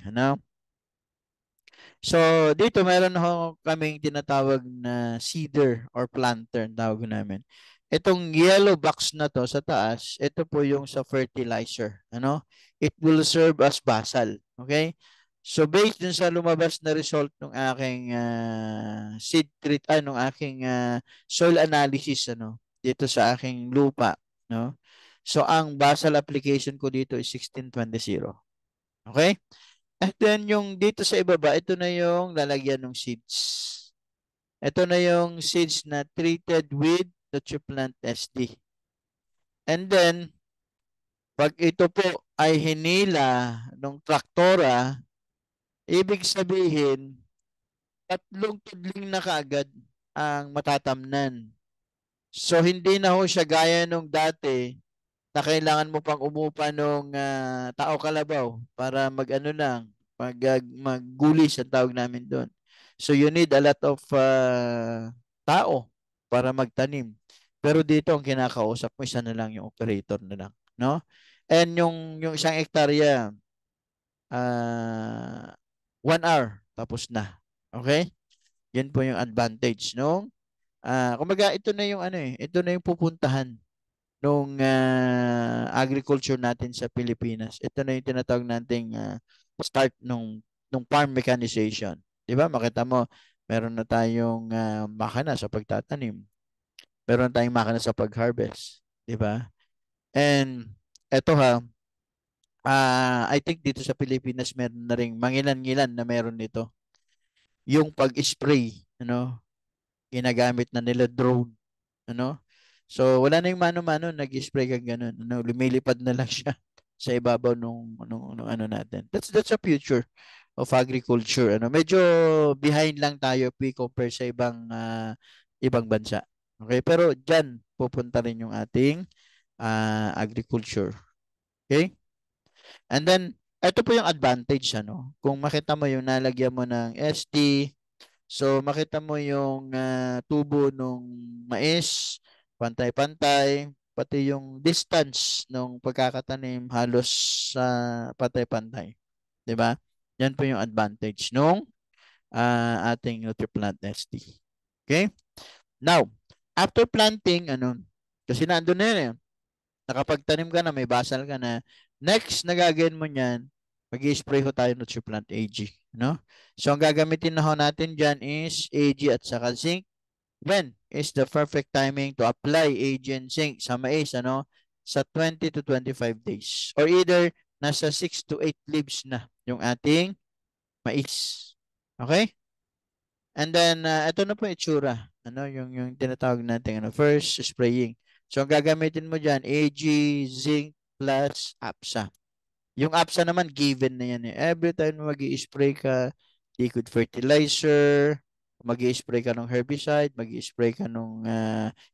So, dito meron kaming tinatawag na seeder or planter, tawag namin. Itong yellow box na to sa taas, ito po yung sa fertilizer, It will serve as basal, okay? So, based dun sa lumabas na result ng aking seed treat, nung aking soil analysis, dito sa aking lupa, So, ang basal application ko dito is 1620. Okay? And then yung dito sa ibaba, ito na yung lalagyan ng seeds. Ito na yung seeds na treated with Nutriplant SD. And then, pag ito po ay hinila ng traktora, ibig sabihin, 3 tudling na kaagad ang matatamnan. So, hindi na ho siya gaya nung dati na kailangan mo pang umupa nung tao kalabaw para maggulis ang tawag namin doon. So you need a lot of tao para magtanim. Pero dito ang kinakausap mo isa na lang yung operator na lang, no? And yung isang hektarya 1 hour tapos na. Okay? Yan po yung advantage no? Kumbaga ito na yung ito na yung pupuntahan nung agriculture natin sa Pilipinas. Ito na yung tinatawag nating start nung farm mechanization. 'Di ba? Makita mo, meron na tayong makina sa pagtatanim. Meron na tayong makina sa pag-harvest, 'di ba? And eto I think dito sa Pilipinas meron na ring mangilan-ngilan na meron nito. Yung pag-spray, ginagamit na nila drone, So, wala na yung mano-mano, nag-spray kang ganun. Lumilipad na lang siya sa ibabaw nung natin. That's a future of agriculture. Medyo behind lang tayo if we compare sa ibang bansa. Okay? Pero diyan pupunta rin yung ating agriculture. Okay? And then, ito po yung advantage, Kung makita mo yung nalagyan mo ng SD, so makita mo yung tubo ng mais, pantay-pantay, pati yung distance ng pagkakatanim halos sa pantay-pantay. 'Di ba? Yan po yung advantage nung ating Nutriplant SD. Okay? Now, after planting, kasi nandun na yun nakapagtanim ka na, may basal ka na, next na gagawin mo niyan, mag-i-spray ko tayo Nutriplant AG. So, ang gagamitin na ho natin dyan is AG at saka zinc. When is the perfect timing to apply AG and zinc sa mais, sa 20 to 25 days. Or either, nasa 6 to 8 leaves na yung ating mais. Okay? And then, ito na po yung itsura. Yung tinatawag natin, first spraying. So, ang gagamitin mo dyan, AG, zinc, plus APSA. Yung APSA naman, given na yan. Every time mag spray ka, liquid fertilizer, mag spray ka ng herbicide, mag spray ka ng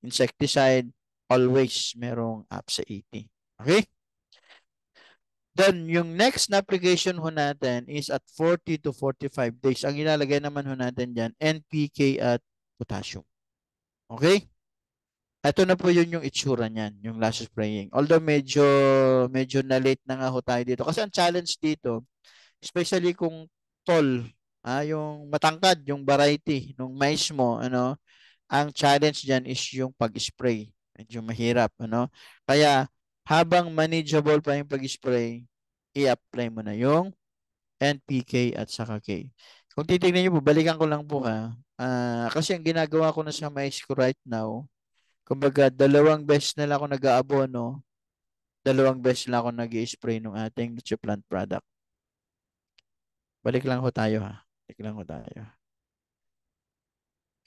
insecticide, always merong APSA 80. Okay? Then, yung next na application ho natin is at 40 to 45 days. Ang ilalagay naman ho natin dyan, NPK at potassium. Okay? Ito na po yun yung itsura niyan, yung last spraying. Although medyo na late na nga ho tayo dito. Kasi ang challenge dito, especially kung tall, yung matangkad, yung variety ng mais mo, ang challenge diyan is yung pag-spray. Medyo mahirap, Kaya habang manageable pa yung pag-spray, i-apply mo na yung NPK at saka K. Kung titignan niyo po, balikan ko lang po kasi ang ginagawa ko na sa mais ko right now, kumbaga 2 beses na lang ako nag-aabono, 2 beses na ako nag-i-spray ng ating plant product. Balik lang ho tayo Balik lang ho tayo.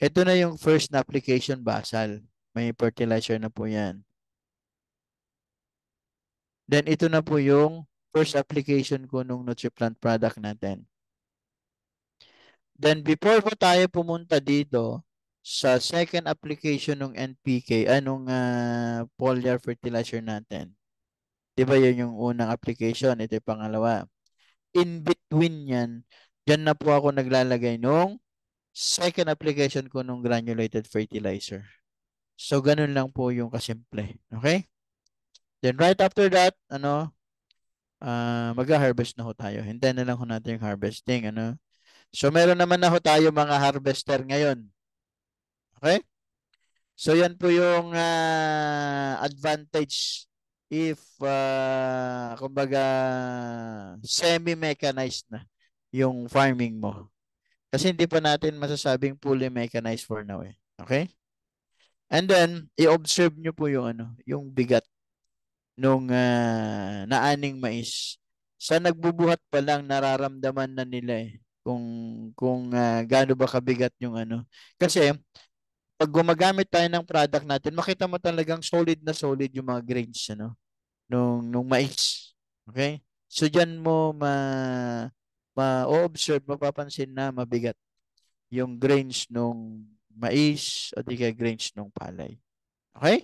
Ito na yung first na application basal. May fertilizer na po yan. Then ito na po yung first application ko nung NutriPlant product natin. Then before po tayo pumunta dito sa second application ng NPK, anong foliar fertilizer natin. Di ba yun yung unang application? Ito yung pangalawa. In between yan, dyan na po ako naglalagay nung second application ko nung granulated fertilizer. So, ganun lang po yung kasimple. Okay? Then, right after that, mag-harvest na ho tayo. Hintayin na lang ho natin yung harvesting, So, meron naman na ho tayo mga harvester ngayon. Okay? So, yan po yung advantage if, kumbaga, semi-mechanized na yung farming mo. Kasi hindi pa natin masasabing fully mechanized for now eh. Okay? And then, i-observe nyo po yung bigat nung naaning mais. Sa nagbubuhat pa lang, nararamdaman na nila eh. Kung gaano ba kabigat yung Kasi, pag gumagamit tayo ng product natin, makita mo talagang solid na solid yung mga grains, nung mais. Okay? So, dyan mo ma-observe, mapapansin na mabigat yung grains nung mais o di kaya grains nung palay. Okay?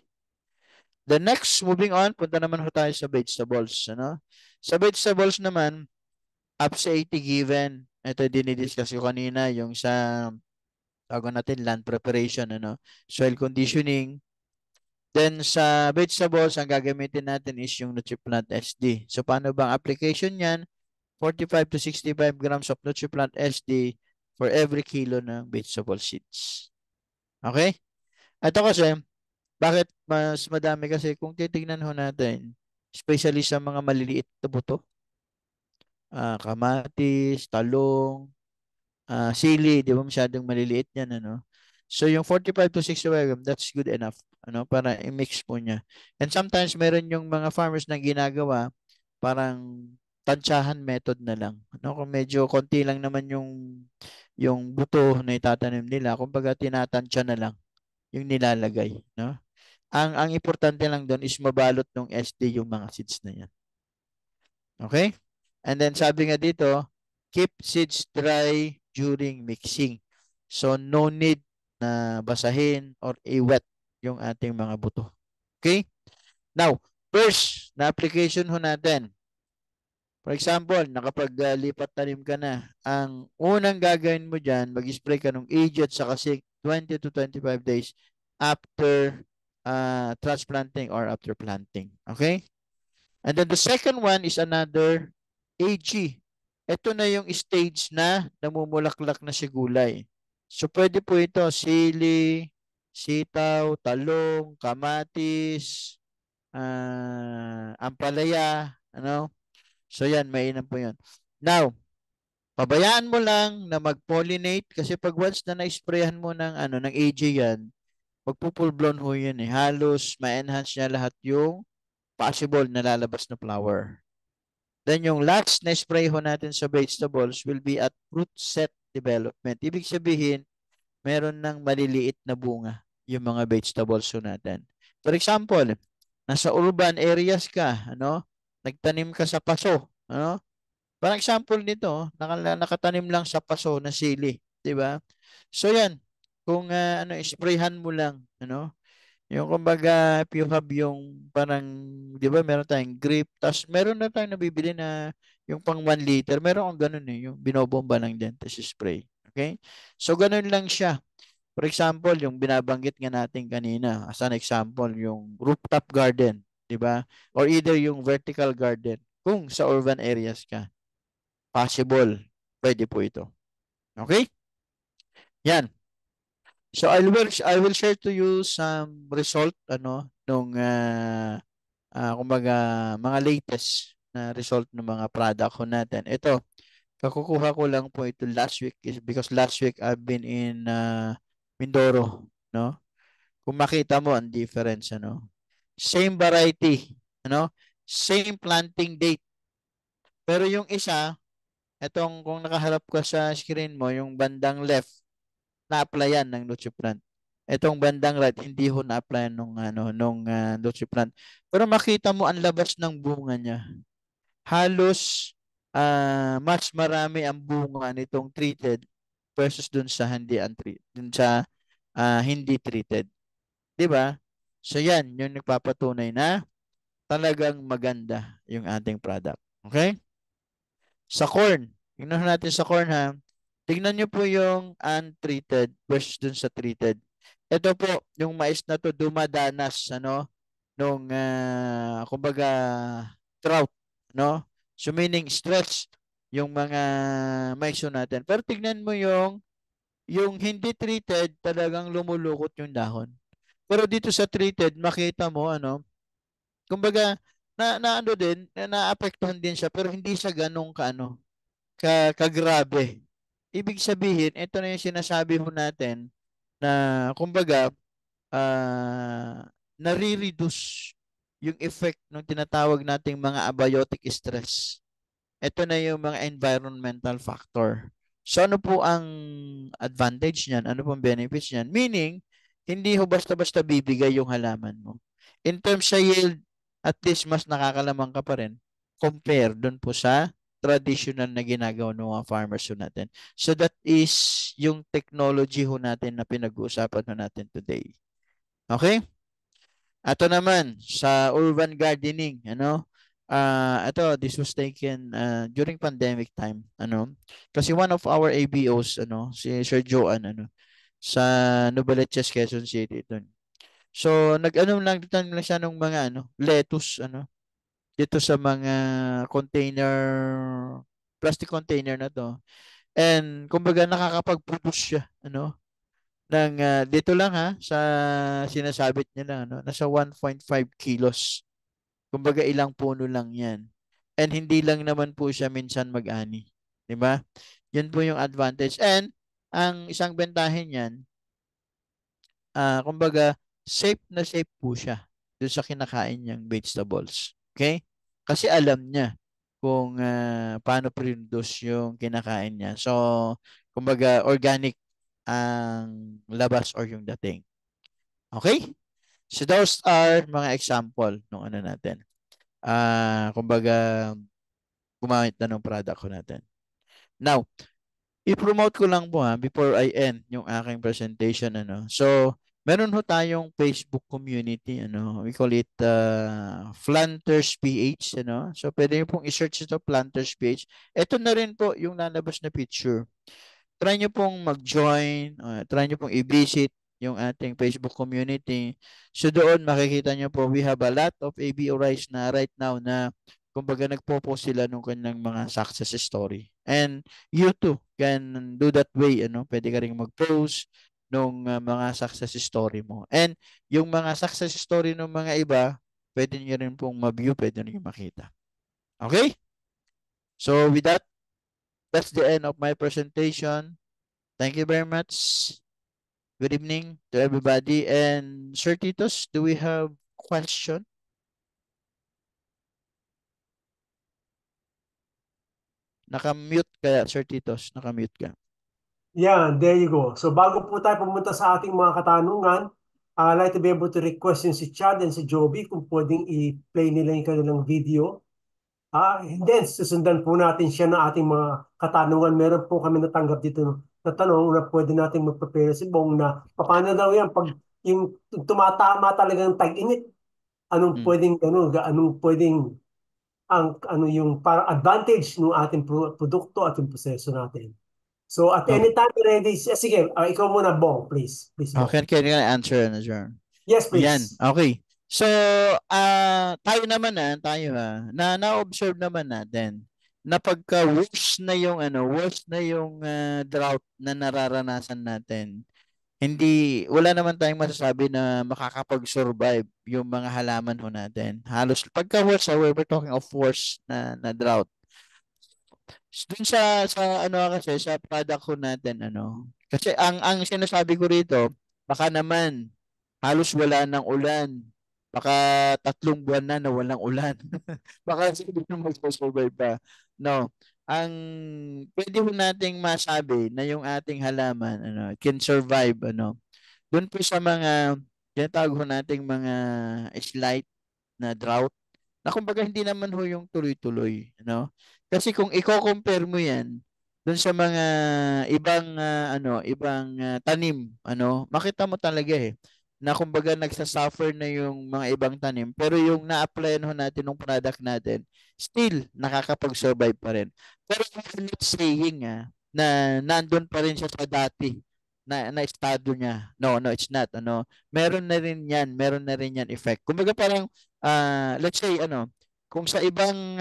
The next, moving on, punta naman ho tayo sa vegetables. Sa vegetables naman, up sa 80 given. Ito dinidiscuss ko kanina, yung sa tawag natin land preparation, soil conditioning. Then sa vegetables, ang gagamitin natin is yung NutriPlant SD. So paano bang application yan? 45 to 65 grams of NutriPlant SD for every kilo ng vegetable seeds. Okay? Ito kasi, bakit mas madami kasi kung titingnan ho natin, especially sa mga maliliit na buto, kamatis, talong, sili, di ba masyadong maliliit yan, So yung 45 to 65, that's good enough, para i-mix po niya. And sometimes meron yung mga farmers na ginagawa, parang tansyahan method na lang. Kung medyo konti lang naman yung buto na itatanim nila, kumbaga tinatansya na lang yung nilalagay, Ang importante lang doon is mabalot ng SD yung mga seeds na yan. Okay? And then sabi nga dito, keep seeds dry during mixing. So no need na basahin or i-wet yung ating mga buto. Okay? Now, first na application ho natin. For example, nakapaglipat tanim ka na. Ang unang gagawin mo dyan, mag-spray ka ng AG at saka 20 to 25 days after transplanting or after planting. Okay? And then the second one is another AG. Ito na yung stage na namumulaklak na si gulay. So, pwede po ito, sili, sitaw, talong, kamatis, ampalaya, So, yan, mainam po yan. Now, pabayaan mo lang na mag-pollinate kasi pag once na na-sprayan mo ng AG yan, magpo-full blown ho yan eh. Halos ma-enhance niya lahat yung possible na lalabas na flower. Then yung last na spray ho natin sa vegetables will be at fruit set development. Ibig sabihin, meron ng maliliit na bunga yung mga vegetables ho natin. For example, nasa urban areas ka, nagtanim ka sa paso, For example nito, nakatanim lang sa paso na sili, 'di ba? So yan, kung sprayhan mo lang, Yung kumbaga, if you have yung parang, di ba, meron tayong grip, tapos meron na tayong nabibili na yung pang 1 liter, meron akong ganun yung binobomba lang din, tapos spray. Okay? So, ganun lang siya. For example, yung binabanggit nga natin kanina, as an example, yung rooftop garden, di ba? Or either yung vertical garden, kung sa urban areas ka, possible, pwede po ito. Okay? Yan. So I will share to you some result nung kumbaga mga latest na result ng mga product ko natin. Ito, kakukuha ko lang po ito last week because last week I've been in Mindoro, no? Kung makita mo ang difference, Same variety, Same planting date. Pero yung isa, etong kung nakaharap ka sa screen mo, yung bandang left, na-applyan ng Nutriplant. Itong bandang right, hindi ho na-applyan nung Nutriplant. Pero makita mo ang labas ng bunga niya. Halos mas marami ang bunga nitong treated versus dun sa hindi untreated, dun sa hindi treated. 'Di ba? So yan, yung nagpapatunay na talagang maganda yung ating product. Okay? Sa corn, tingnan natin sa corn ha. Tingnan nyo po yung untreated versus dun sa treated. Ito po, yung mais na to dumadanas, nung, kumbaga, drought, no? So, meaning, stress yung mga mais natin. Pero tignan mo yung hindi treated, talagang lumulukot yung dahon. Pero dito sa treated, makita mo, kumbaga, na ano din, naapektuhan din siya, pero hindi siya ganong kagrabe. Ibig sabihin, ito na yung sinasabi mo natin na kumbaga nare-reduce yung effect ng tinatawag nating mga abiotic stress. Ito na yung mga environmental factor. So ano po ang advantage niyan? Ano pong benefits niyan? Meaning, hindi ho basta-basta bibigay yung halaman mo. In terms sa yield, at least mas nakakalamang ka pa rin compare dun po sa traditional na ginagawa ng mga farmers ho natin. So that is yung technology ho natin na pinag-uusapan ho natin today. Okay? Ato naman sa urban gardening, ito this was taken during pandemic time, kasi one of our ABOs, si Sir Joan, sa Novaliches, Quezon City doon. So nag-ano lang lang siya ng mga lettuce, dito sa mga container, plastic container na to. And kumbaga nakakapag-produce siya, ng dito lang sa sinasabit niya lang, nasa 1.5 kilos. Kumbaga ilang puno lang 'yan. And hindi lang naman po siya minsan mag-ani, 'di ba? 'Yun po yung advantage. And ang isang bentahin niyan, kumbaga safe na safe po siya doon sa kinakain niyang vegetables. Okay? Kasi alam niya kung paano produce yung kinakain niya. So, kumbaga organic ang labas or yung dating. Okay? So those are mga example ng natin. Kumbaga gumamit na ng product ko natin. Now, i-promote ko lang po before I end yung aking presentation, So, meron ho tayong Facebook community, We call it Planters PH, So, pwede niyo pong i-search ito, Planters PH. Ito na rin po yung lalabas na picture. Try nyo pong mag-join, try nyo pong i-visit yung ating Facebook community. So doon makikita nyo po, we have a lot of ABO Rice na right now na kumbaga nagpo-post sila nung kanilang mga success story. And you too can do that way, Pwede ka rin mag-post nung mga success story mo. And yung mga success story ng mga iba, pwede nyo rin pong ma-view, pwede nyo makita. Okay? So with that, that's the end of my presentation. Thank you very much. Good evening to everybody. And Sir Titos, do we have question? Naka-mute ka, Sir Titos. Naka-mute ka. Yeah, there you go. So bago po tayo pumunta sa ating mga katanungan, I'd like to be able to request yung si Chad and si Joby kung pwedeng i-play nila yung kanilang video. And then susundan po natin siya ng ating mga katanungan. Meron po kami natanggap dito na tanong na pwede natin mag-prepare si Bong na paano daw yan pag yung tumatama talagang tag-init. Anong pwedeng anong pwedeng ang ano yung para advantage ng ating produkto at yung proseso natin. So at Okay. any time ready, sige, ikaw muna, Bong, please. Please, Bong. Okay, can I answer na, John? Yes, Yan, please. okay. So, tayo naman na-observe naman natin na pagka worst na yung drought na nararanasan natin, wala naman tayong masasabi na makakapag-survive yung mga halaman ho natin. Halos pagka worst, we're talking of worst na drought. Dun sa kasi sa product ko natin kasi ang sinasabi ko rito, baka naman halos wala ng ulan. Baka 3 buwan na walang ulan. Baka hindi na magsusurvive pa. No. Ang pwede ho nating masabi na yung ating halaman can survive doon po sa mga tinatawag ho nating mga slight na drought na kumbaga hindi naman ho yung tuloy-tuloy, Kasi kung i-compare mo 'yan doon sa mga ibang tanim, makita mo talaga na kumbaga nagsasuffer na yung mga ibang tanim pero yung na-applyan ho natin ng product natin still nakakapag-survive pa rin. Pero I'm not saying na nandun pa rin siya sa dati na estado niya. No, no, it's not. Meron na rin yan effect. Kumbaga parang let's say kung sa ibang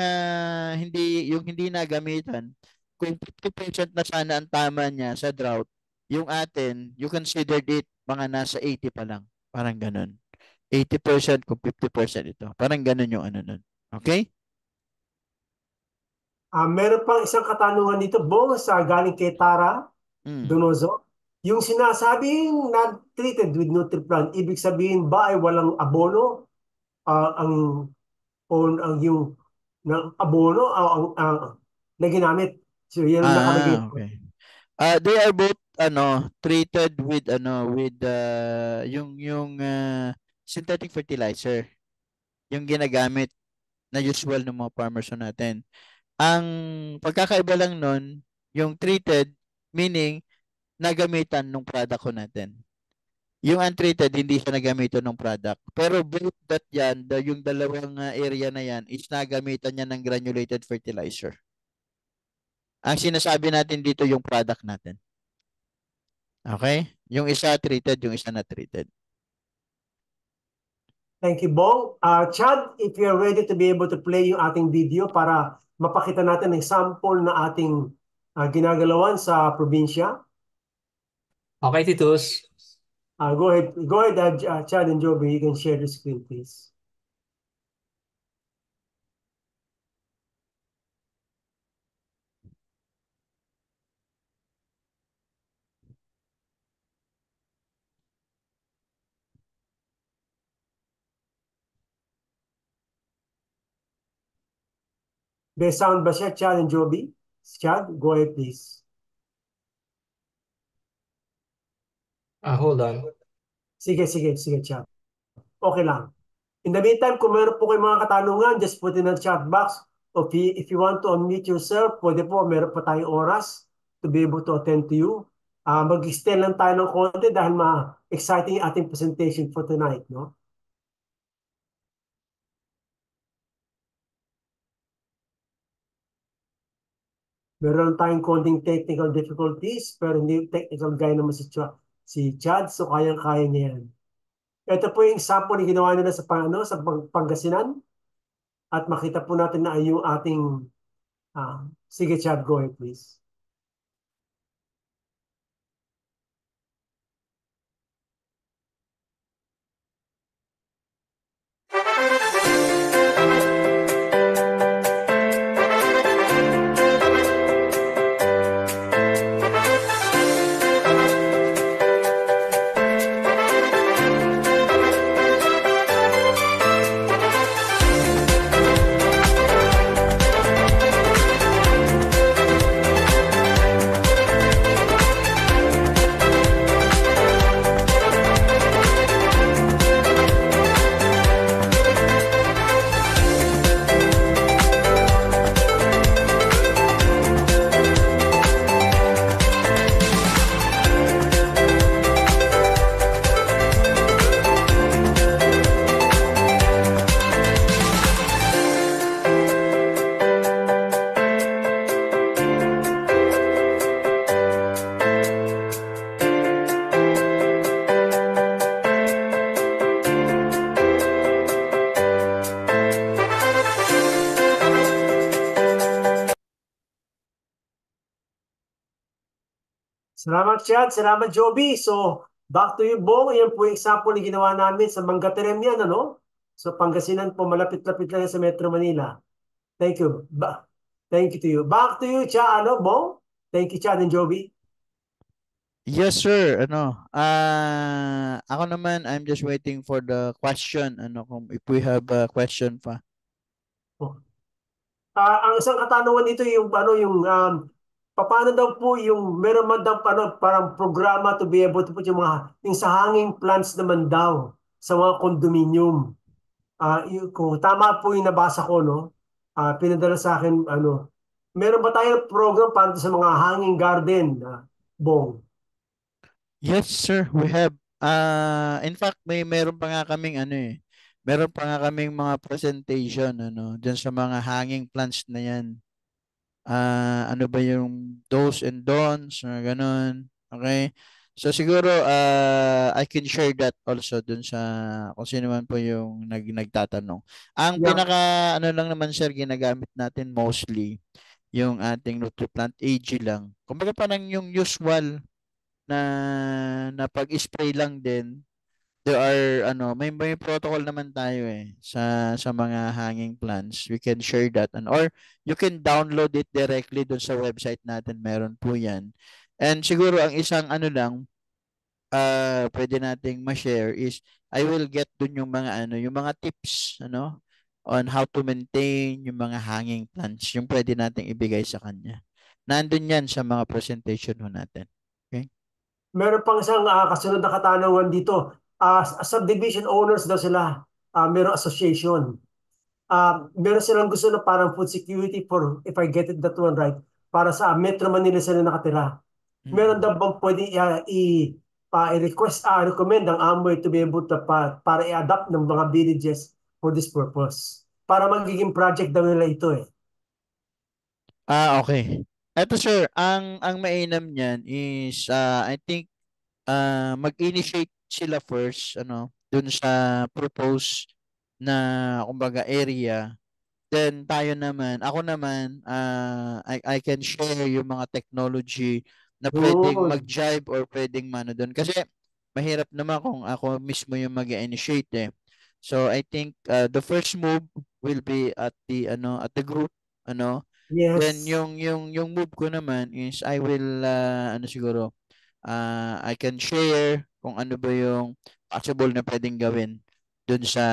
hindi nagamitan, kung 50% na sana ang tama niya sa drought, yung atin, you considered it mga nasa 80 pa lang. Parang ganun. 80% kung 50% ito. Parang ganun yung nun. Okay? Meron pang isang katanungan dito, Bong, sa galing kay Tara Donoso. Yung sinasabing not treated with Nutriplan, ibig sabihin ba ay walang abono ang yung abono na ginamit? So yan ang nakalagay. Okay. They are both treated with yung synthetic fertilizer yung ginagamit na usual ng mga farmers natin. Ang pagkakaiba lang nun, yung treated meaning nagamitan ng product ko natin. Yung untreated, hindi siya nagamitan ng product. Pero both that yung dalawang area na yan is nagamitan niya ng granulated fertilizer. Ang sinasabi natin dito yung product natin. Okay? Yung isa treated, yung isa na treated. Thank you, Bong. Chad, if you're ready to be able to play yung ating video para mapakita natin ng sample na ating ginagalawan sa probinsya. Okay, Titus. Go ahead, Chad and Joby. You can share the screen, please. May sound ba siya, Chad and Joby? Chad, go ahead, please. Hold on. Sige, Chad. Okay lang. In the meantime, kung meron po kayong mga katanungan, just put in the chat box. If you want to unmute yourself, pwede po, meron pa tayong oras to be able to attend to you. Mag-extend lang tayo ng konti dahil exciting yung ating presentation for tonight, no? Meron tayong konting technical difficulties, pero hindi technical guy naman si Chad, so kayang-kaya niya yan. Ito po yung example na ginawa nila sa Pangasinan. At makita po natin na yung ating... sige, Chad, go ahead, please. Salamat, Chad. Salamat, Joby. So, back to you, Bong. Yan po yung example na ginawa namin sa Manggaterem yan, ano? So, Pangasinan po, malapit-lapit lang yan sa Metro Manila. Thank you. Thank you to you. Back to you, Chad, ano, Bong? Thank you, Chad and Joby. Yes, sir. Ako naman, I'm just waiting for the question. Kung if we have a question pa. Oh. Ang isang katanungan dito yung paano daw po yung meron man daw parang programa to be able to put yung sa hanging plants naman daw sa mga condominium. Kung tama po yung nabasa ko, no? Pinadala sa akin, meron ba tayong program para sa mga hanging garden, Bong? Yes, sir. We have. In fact, meron pa nga kaming meron pa nga kaming mga presentation diyan sa mga hanging plants na 'yan. Ano ba yung do's and don'ts na ganun. Okay? So siguro I can share that also dun sa kung sino man po yung nagtatanong. Ang Yeah. pinaka lang naman sir ginagamit natin mostly yung ating NutriPlant AG lang. Kumbaga parang yung usual na pag-spray lang din. There are may protocol naman tayo sa mga hanging plants. We can share that or you can download it directly doon sa website natin. Meron po 'yan. And siguro ang isang lang pwede nating ma-share is I will get dun yung mga yung mga tips on how to maintain yung mga hanging plants. Yung pwede nating ibigay sa kanya. Nandun 'yan sa mga presentation ho natin. Okay? Meron pang isang kasunod na katanungan dito. Subdivision owners daw sila. Meron association. Meron silang gusto na parang food security for, if I get it that one right, para sa Metro Manila sila nakatira. Meron daw bang pwede i-request, recommend ang Amway to be able to para i-adapt ng mga villages for this purpose? Para magiging project daw nila ito eh. Okay. Eto sir, ang mainam niyan is I think mag-initiate sila first dun sa propose na kumbaga area. Then tayo naman, ako naman I can share yung mga technology na pwedeng Good. mag-jibe or pwedeng doon kasi mahirap naman kung ako mismo yung mag-initiate So I think the first move will be at the group Then Yes. yung move ko naman is I will siguro I can share kung ano ba yung possible na pwedeng gawin dun sa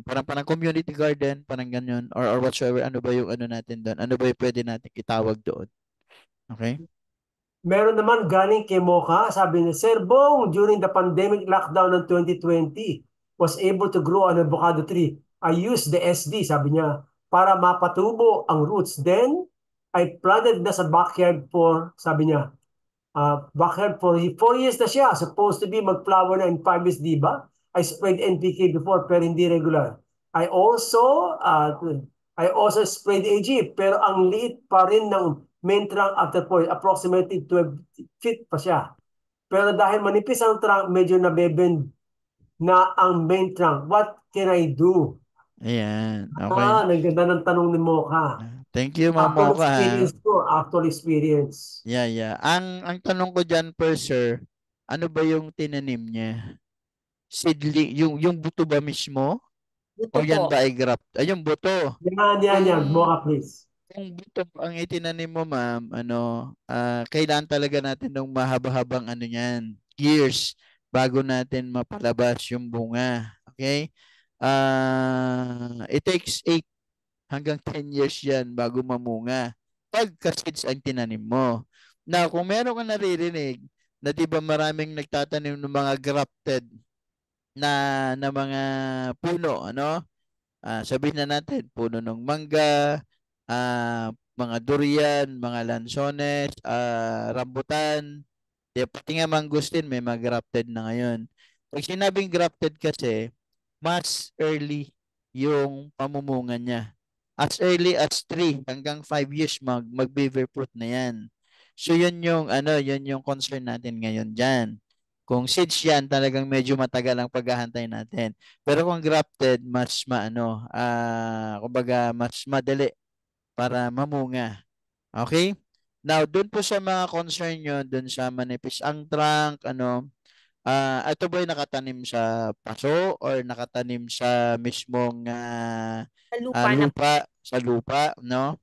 parang community garden, parang ganyan or whatsoever ano ba yung natin doon? Ano ba yung pwede natin itawag doon? Okay? Meron naman galing kay Mocha, sabi niya, Sir Bong, during the pandemic lockdown ng 2020, was able to grow an avocado tree. I used the SD, sabi niya, para mapatubo ang roots. Then, I planted na sa backyard for, sabi niya, backyard for 4 years na siya. Supposed to be mag-flower na in 5 years, di ba? I sprayed NPK before, pero hindi regular. I also, uh, I also sprayed AG, pero ang liit pa rin ng main trunk after 4, approximately 12 feet pa siya. Pero dahil manipis ang trunk, medyo nabebend na ang main trunk. What can I do? Ayan. Okay. Naganda ng tanong ni Mocha. Thank you, Ma'am Actual Mocha. experience ko, actual experience. Yeah. Ang tanong ko diyan per sir, ano ba yung tinanim niya? Seedling, yung buto ba mismo? Ito O yan po. ba ay graft? Ay, yung buto. Yan. Mocha, please. Kung buto ang itinanim mo, ma'am, kailangan talaga natin ng mahaba-habang niyan, years bago natin mapalabas yung bunga. Okay? It takes 8 hanggang 10 years yan bago mamunga. Pagka-seeds ang tinanim mo. Now, kung meron kang naririnig na di ba maraming nagtatanim ng mga grafted na mga puno, sabihin na natin, puno ng mangga, mga durian, mga lansones, rambutan, pati nga mangustin, may mga grafted na ngayon. Pag sinabing grafted kasi, mas early yung pamumunga niya. As early as 3 hanggang 5 years mag-beaver fruit na yan. So yun yung concern natin ngayon diyan. Kung seeds yan, talagang medyo matagal ang paghahantay natin. Pero kung grafted, mas kumbaga mas madali para mamunga. Okay? Now, doon po sa mga concern nyo, doon sa manipis ang trunk, ito ba nakatanim sa paso or nakatanim sa mismong Sa lupa na lupa, sa lupa, no?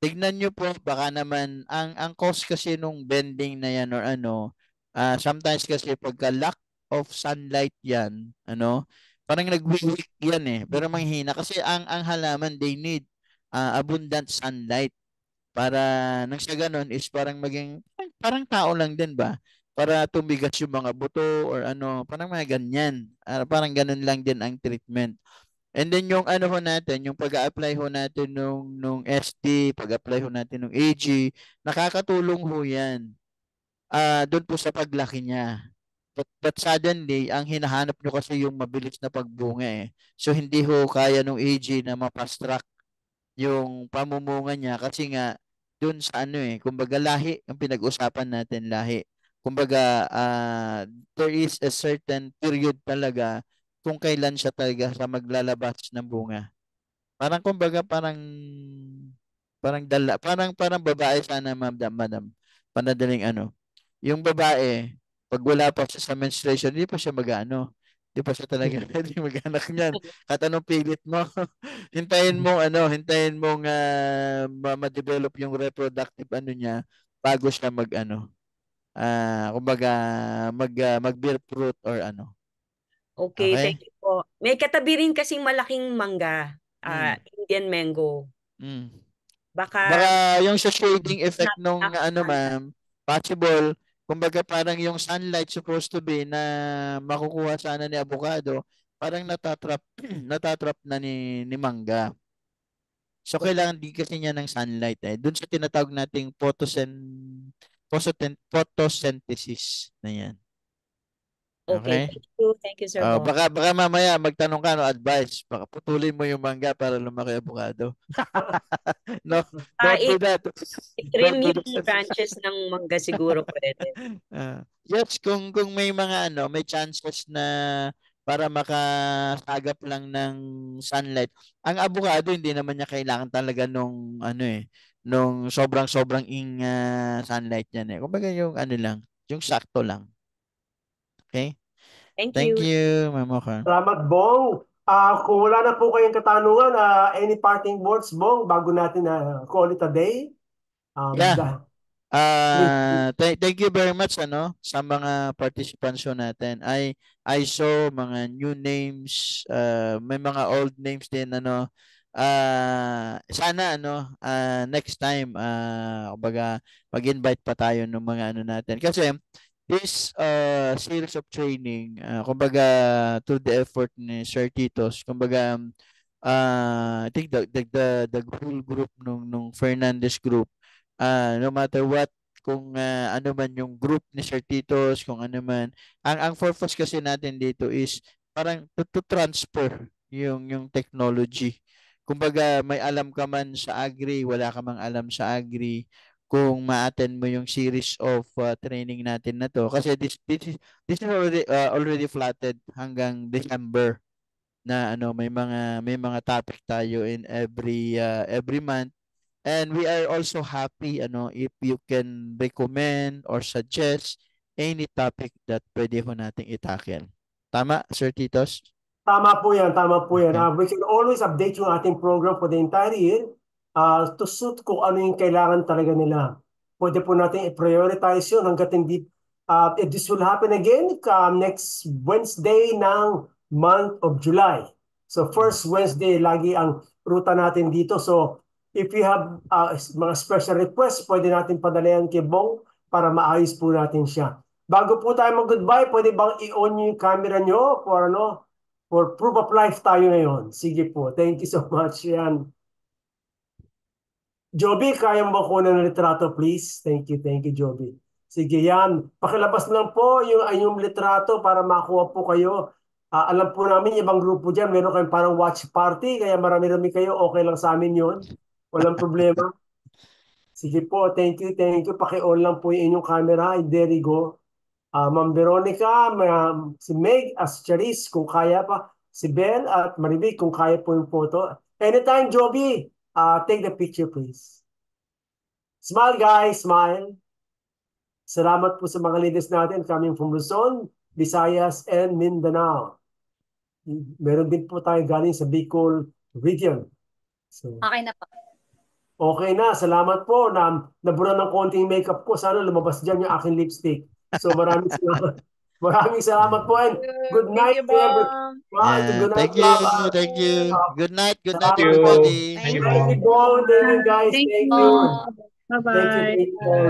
Tignan nyo po, baka naman, ang cause kasi nung bending na yan or sometimes kasi pagka lack of sunlight yan, parang nagwiwik yan eh, pero manghina. Kasi ang halaman, they need abundant sunlight para nang sa ganun is parang maging, parang tao lang din ba? Para tumigas yung mga buto or parang mga ganyan. Parang ganun lang din ang treatment. And then yung ho natin, yung pag-a-apply ho natin nung SD, pag-apply ho natin nung AG, nakakatulong ho yan. Doon po sa paglaki niya. But suddenly, ang hinahanap nyo kasi yung mabilis na pagbunga eh. So hindi ho kaya nung AG na mapast-track yung pamumunga niya kasi nga doon sa kumbaga lahi, ang pinag-usapan natin lahi. Kumbaga, there is a certain period talaga kung kailan siya talaga sa maglalabas ng bunga. Parang kumbaga parang babae sana madam. Panadaling yung babae pag wala pa siya sa menstruation, hindi pa siya hindi pa siya talaga pwede mag-anak niyan. Kahit anong pilit mo, hintayin mong ma-develop yung reproductive niya bago siya kumbaga mag-bear fruit or Okay, Okay? thank you po. May katabi rin kasing malaking mangga, Mm. Indian mango. Mm. Baka Baka yung sa shading effect not nung enough sunlight. ma'am, possible, kumbaga parang yung sunlight supposed to be na makukuha sana ni avocado, parang natatrap natatrap na ni mangga. So kailangan din kasi niya ng sunlight eh. Doon sa tinatawag nating photosynthesis na yan. Okay, Okay? thank you Sir Bong. Baka mamaya magtanong ka no advice. Baka putulin mo yung mangga para lumaki avocado. No, don't do that. Trim Don't do yung that. branches ng mangga siguro pwede. Yes, kung may mga may chances na para makasagap lang ng sunlight. Ang avocado hindi naman niya kailangan talaga nung nung sobrang sunlight niyan eh. Kumbaga yung lang, yung sakto lang. Okay? Thank Thank you. you, Ma'am Oka. Salamat, Bong. Kung wala na po kayong katanungan, any parting words, Bong, bago natin call it a day? Yeah. Please. Thank you very much sa mga participants natin. I saw mga new names, may mga old names din sana next time kumbaga mag-invite pa tayo ng mga natin kasi this series of training kumbaga to the effort ni Sir Titos kumbaga I think the whole group nung Fernandez group no matter what kung ano man yung group ni Sir Titos kung ano man ang purpose kasi natin dito is parang to transfer yung technology kumbaga may alam ka man sa agri wala ka mang alam sa agri kung ma-attend mo yung series of training natin na to kasi this is already flatted hanggang December na may mga topic tayo in every month. And we are also happy if you can recommend or suggest any topic that pwede ho nating itackle. Tama, Sir Titos? Tama po yan, tama po yan. Okay. We can always update yung ating program for the entire year to suit kung ano yung kailangan talaga nila. Pwede po natin i-prioritize yun hanggat hindi. This will happen again next Wednesday ng month of July. So first Wednesday, lagi ang ruta natin dito. So if you have mga special requests, pwede natin padalayan kay Bong para maayos po natin siya. Bago po tayo mag-goodbye, pwede bang i-on yung camera nyo for proof of life tayo ngayon. Sige po. Thank you so much. Yan. Joby, kaya mo kuha ng litrato, please? Thank you, Joby. Sige, yan. Pakilabas lang po yung inyong litrato para makuha po kayo. Alam po namin, ibang grupo dyan, meron kayong parang watch party, kaya marami-rami kayo, okay lang sa amin yun. Walang problema. Sige po, thank you. Paki-on lang po yung inyong camera. There you go. Ma'am Veronica, si Meg, si Charis, kung kaya pa, si Bel at Maribig, kung kaya po yung photo. Anytime, Joby, take the picture, please. Smile guys, smile. Salamat po sa mga leaders natin coming from Luzon, Visayas, and Mindanao. Meron din po tayo galing sa Bicol region. So, Okay na po. okay na, salamat po. Nabura ng konting makeup ko. Sana lumabas dyan yung aking lipstick. So maraming salamat. Maraming salamat po and good night Thank you, to everyone. Bong. Good night, Thank you. Baba. Thank you. Good night. Good night, Thank you. everybody. Thank you, Thank you, Bong. Bong. Thank you, guys. Thank Thank you. you. Bye-bye. Thank you, Bong.